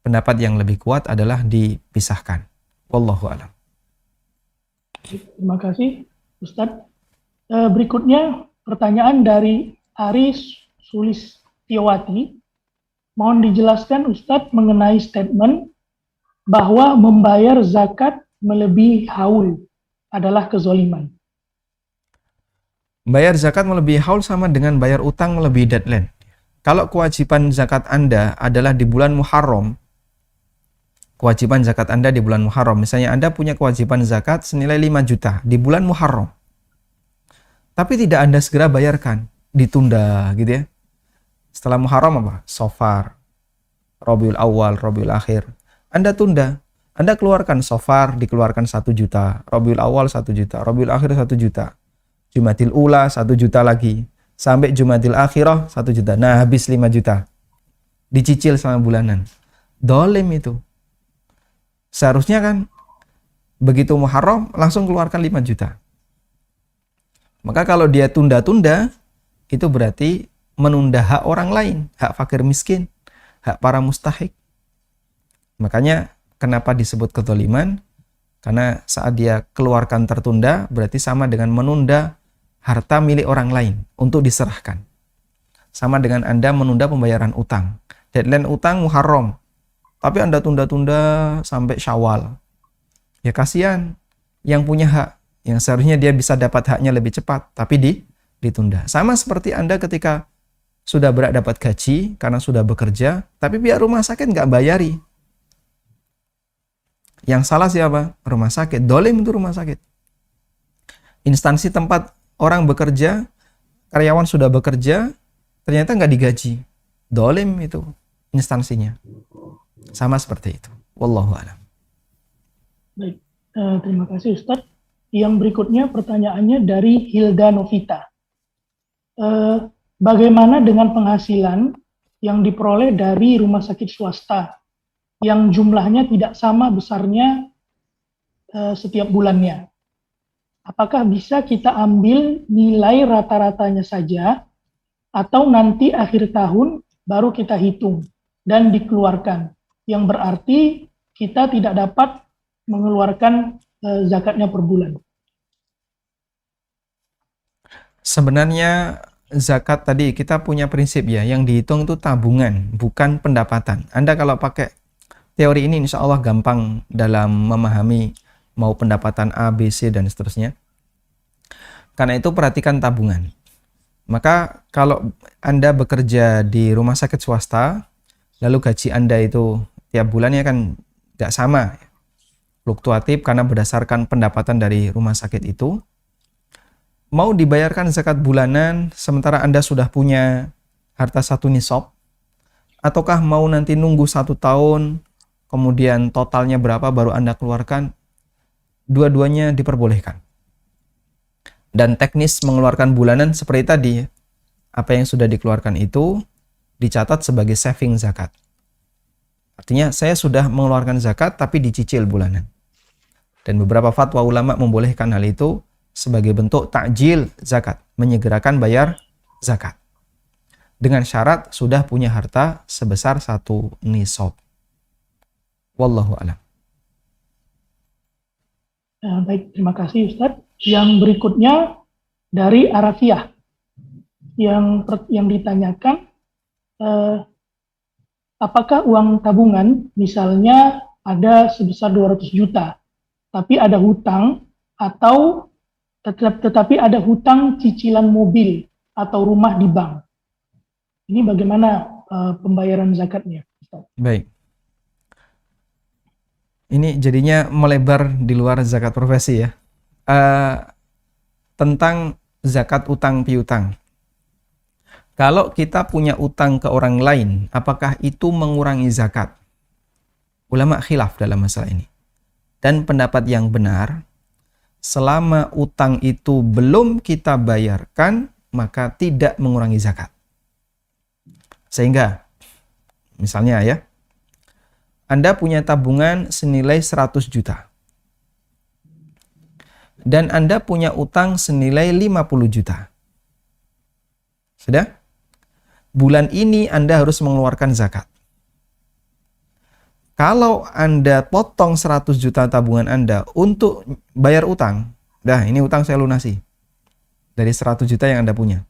Pendapat yang lebih kuat adalah dipisahkan. Wallahu a'lam. Terima kasih Ustadz. Berikutnya pertanyaan dari Aris Sulistiawati. Mohon dijelaskan Ustadz mengenai statement bahwa membayar zakat melebihi haul adalah kezoliman. Bayar zakat melebihi haul sama dengan bayar utang melebihi deadline. Kalau kewajiban zakat Anda adalah di bulan Muharram, kewajiban zakat Anda di bulan Muharram, misalnya Anda punya kewajiban zakat senilai 5 juta di bulan Muharram, tapi tidak Anda segera bayarkan, ditunda gitu ya. Setelah Muharram apa? Safar, Rabiul Awal, Rabiul Akhir. Anda tunda. Anda keluarkan Safar, dikeluarkan 1 juta. Rabiul Awal 1 juta. Rabiul Akhir 1 juta. Jumadil Ula 1 juta lagi. Sampai Jumadil Akhirah 1 juta. Nah, habis 5 juta. Dicicil sama bulanan. Dolim itu. Seharusnya kan begitu Muharram langsung keluarkan 5 juta. Maka kalau dia tunda-tunda, itu berarti menunda hak orang lain, hak fakir miskin, hak para mustahik. Makanya kenapa disebut kezaliman? Karena saat dia keluarkan tertunda, berarti sama dengan menunda harta milik orang lain untuk diserahkan. Sama dengan Anda menunda pembayaran utang. Deadline utang Muharram, tapi Anda tunda-tunda sampai Syawal. Ya kasihan yang punya hak, yang seharusnya dia bisa dapat haknya lebih cepat, tapi ditunda. Sama seperti Anda ketika sudah berat dapat gaji karena sudah bekerja, tapi pihak rumah sakit nggak bayari. Yang salah siapa? Rumah sakit. Dolim itu rumah sakit. Instansi tempat orang bekerja, karyawan sudah bekerja, ternyata nggak digaji. Dolim itu instansinya. Sama seperti itu. Wallahu a'lam. Baik, terima kasih Ustadz. Yang berikutnya pertanyaannya dari Hilda Novita. Bagaimana dengan penghasilan yang diperoleh dari rumah sakit swasta yang jumlahnya tidak sama besarnya setiap bulannya? Apakah bisa kita ambil nilai rata-ratanya saja atau nanti akhir tahun baru kita hitung dan dikeluarkan, yang berarti kita tidak dapat mengeluarkan zakatnya per bulan? Sebenarnya zakat tadi kita punya prinsip ya, yang dihitung itu tabungan, bukan pendapatan. Anda kalau pakai teori ini insya Allah gampang dalam memahami mau pendapatan A, B, C, dan seterusnya. Karena itu perhatikan tabungan. Maka kalau Anda bekerja di rumah sakit swasta, lalu gaji Anda itu tiap bulannya kan tidak sama, fluktuatif karena berdasarkan pendapatan dari rumah sakit itu. Mau dibayarkan zakat bulanan sementara Anda sudah punya harta 1 nisab, ataukah mau nanti nunggu 1 tahun kemudian totalnya berapa baru Anda keluarkan? Dua-duanya diperbolehkan. Dan teknis mengeluarkan bulanan seperti tadi, apa yang sudah dikeluarkan itu dicatat sebagai saving zakat. Artinya saya sudah mengeluarkan zakat tapi dicicil bulanan. Dan beberapa fatwa ulama membolehkan hal itu sebagai bentuk takjil zakat, menyegerakan bayar zakat. Dengan syarat sudah punya harta sebesar 1 nisab. Wallahu a'lam. Baik, terima kasih Ustadz. Yang berikutnya dari Arafiah. Yang ditanyakan, apakah uang tabungan misalnya ada sebesar 200 juta, tapi ada hutang atau tetapi ada hutang cicilan mobil atau rumah di bank. Ini bagaimana pembayaran zakatnya? Baik. Ini jadinya melebar di luar zakat profesi ya. Tentang zakat utang piutang. Kalau kita punya utang ke orang lain, apakah itu mengurangi zakat? Ulama khilaf dalam masalah ini. Dan pendapat yang benar, selama utang itu belum kita bayarkan, maka tidak mengurangi zakat. Sehingga, misalnya ya, Anda punya tabungan senilai 100 juta. Dan Anda punya utang senilai 50 juta. Sudah? Bulan ini Anda harus mengeluarkan zakat. Kalau Anda potong 100 juta tabungan Anda untuk bayar utang, dah ini utang saya lunasi. Dari 100 juta yang Anda punya.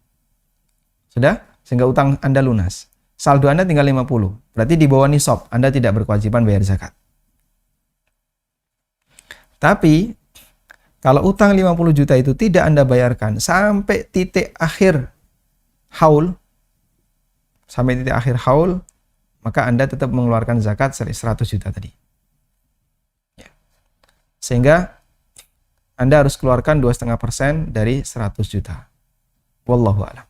Sudah? Sehingga utang Anda lunas. Saldo Anda tinggal 50. Berarti di bawah nisab, Anda tidak berkewajiban bayar zakat. Tapi, kalau utang 50 juta itu tidak Anda bayarkan sampai titik akhir haul, maka Anda tetap mengeluarkan zakat 100 juta tadi. Ya. Sehingga Anda harus keluarkan 2,5% dari 100 juta. Wallahu a'lam.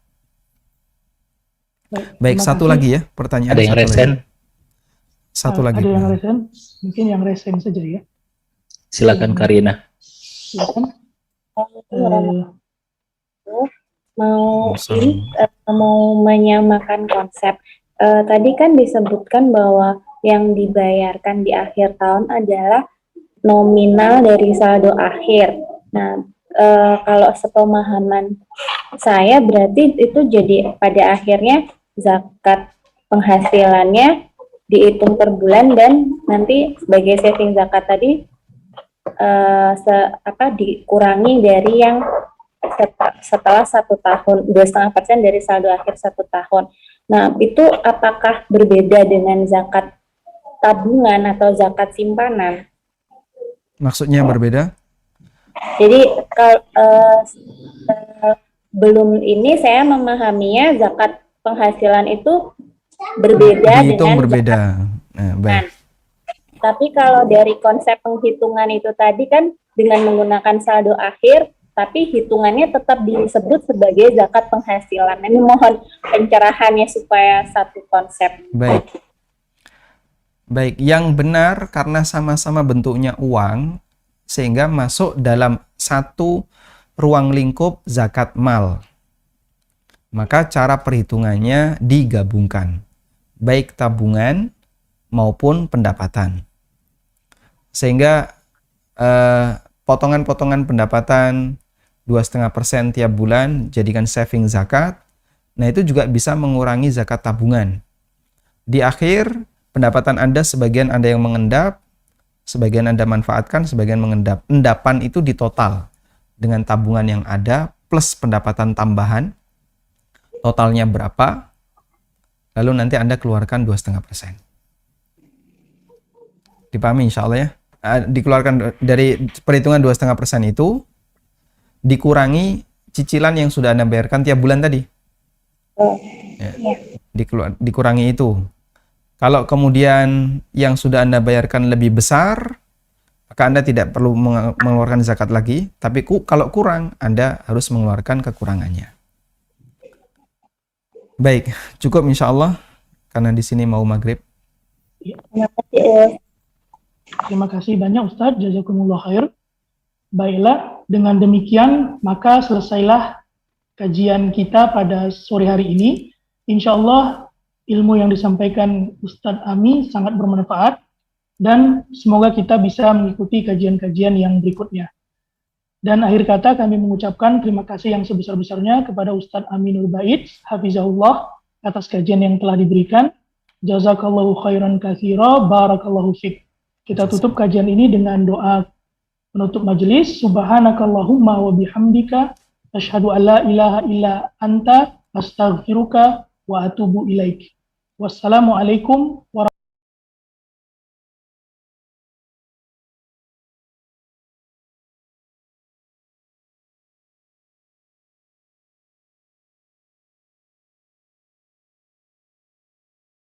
Baik, satu lagi ya pertanyaan. Ada yang resen? Satu lagi. Ada yang resen? Mungkin yang resen saja ya. Silakan Karina. Silakan. Mau menyamakan konsep. Tadi kan disebutkan bahwa yang dibayarkan di akhir tahun adalah nominal dari saldo akhir. Nah, kalau sepemahaman saya berarti itu jadi pada akhirnya zakat penghasilannya dihitung per bulan dan nanti sebagai saving zakat tadi dikurangi dari yang setelah 1 tahun, 2,5% dari saldo akhir 1 tahun. Nah, itu apakah berbeda dengan zakat tabungan atau zakat simpanan? Maksudnya berbeda? Jadi kalau belum ini saya memahaminya zakat penghasilan itu berbeda Dihitung dengan berbeda. Zakat. Nah, baik. Tapi kalau dari konsep penghitungan itu tadi kan dengan menggunakan saldo akhir, tapi hitungannya tetap disebut sebagai zakat penghasilan. Ini mohon pencerahannya supaya satu konsep. Baik. Baik, yang benar karena sama-sama bentuknya uang, sehingga masuk dalam satu ruang lingkup zakat mal. Maka cara perhitungannya digabungkan, baik tabungan maupun pendapatan. Sehingga potongan-potongan pendapatan 2,5% tiap bulan jadikan saving zakat. Nah, itu juga bisa mengurangi zakat tabungan. Di akhir pendapatan Anda, sebagian Anda yang mengendap, sebagian Anda manfaatkan, sebagian mengendap. Endapan itu ditotal dengan tabungan yang ada plus pendapatan tambahan. Totalnya berapa? Lalu nanti Anda keluarkan 2,5%. Dipahami insya Allah ya? Dikeluarkan dari perhitungan 2,5% itu, dikurangi cicilan yang sudah Anda bayarkan tiap bulan tadi. Ya. Dikurangi itu. Kalau kemudian yang sudah Anda bayarkan lebih besar, maka Anda tidak perlu mengeluarkan zakat lagi. Tapi kalau kurang, Anda harus mengeluarkan kekurangannya. Baik, cukup insya Allah, karena di sini mau maghrib. Terima kasih banyak Ustadz, jazakumullah khair. Baiklah, dengan demikian maka selesailah kajian kita pada sore hari ini. Insya Allah ilmu yang disampaikan Ustadz Ami sangat bermanfaat dan semoga kita bisa mengikuti kajian-kajian yang berikutnya. Dan akhir kata kami mengucapkan terima kasih yang sebesar-besarnya kepada Ustadz Aminul Bait, hafizahullah, atas kajian yang telah diberikan. Jazakallahu khairan katsira, barakallahu fik. Kita tutup kajian ini dengan doa penutup majelis. Subhanakallahumma wa bihamdika asyhadu an la ilaha illa anta astaghfiruka wa atubu ilaik. Wassalamualaikum warahmatullahi wabarakatuh.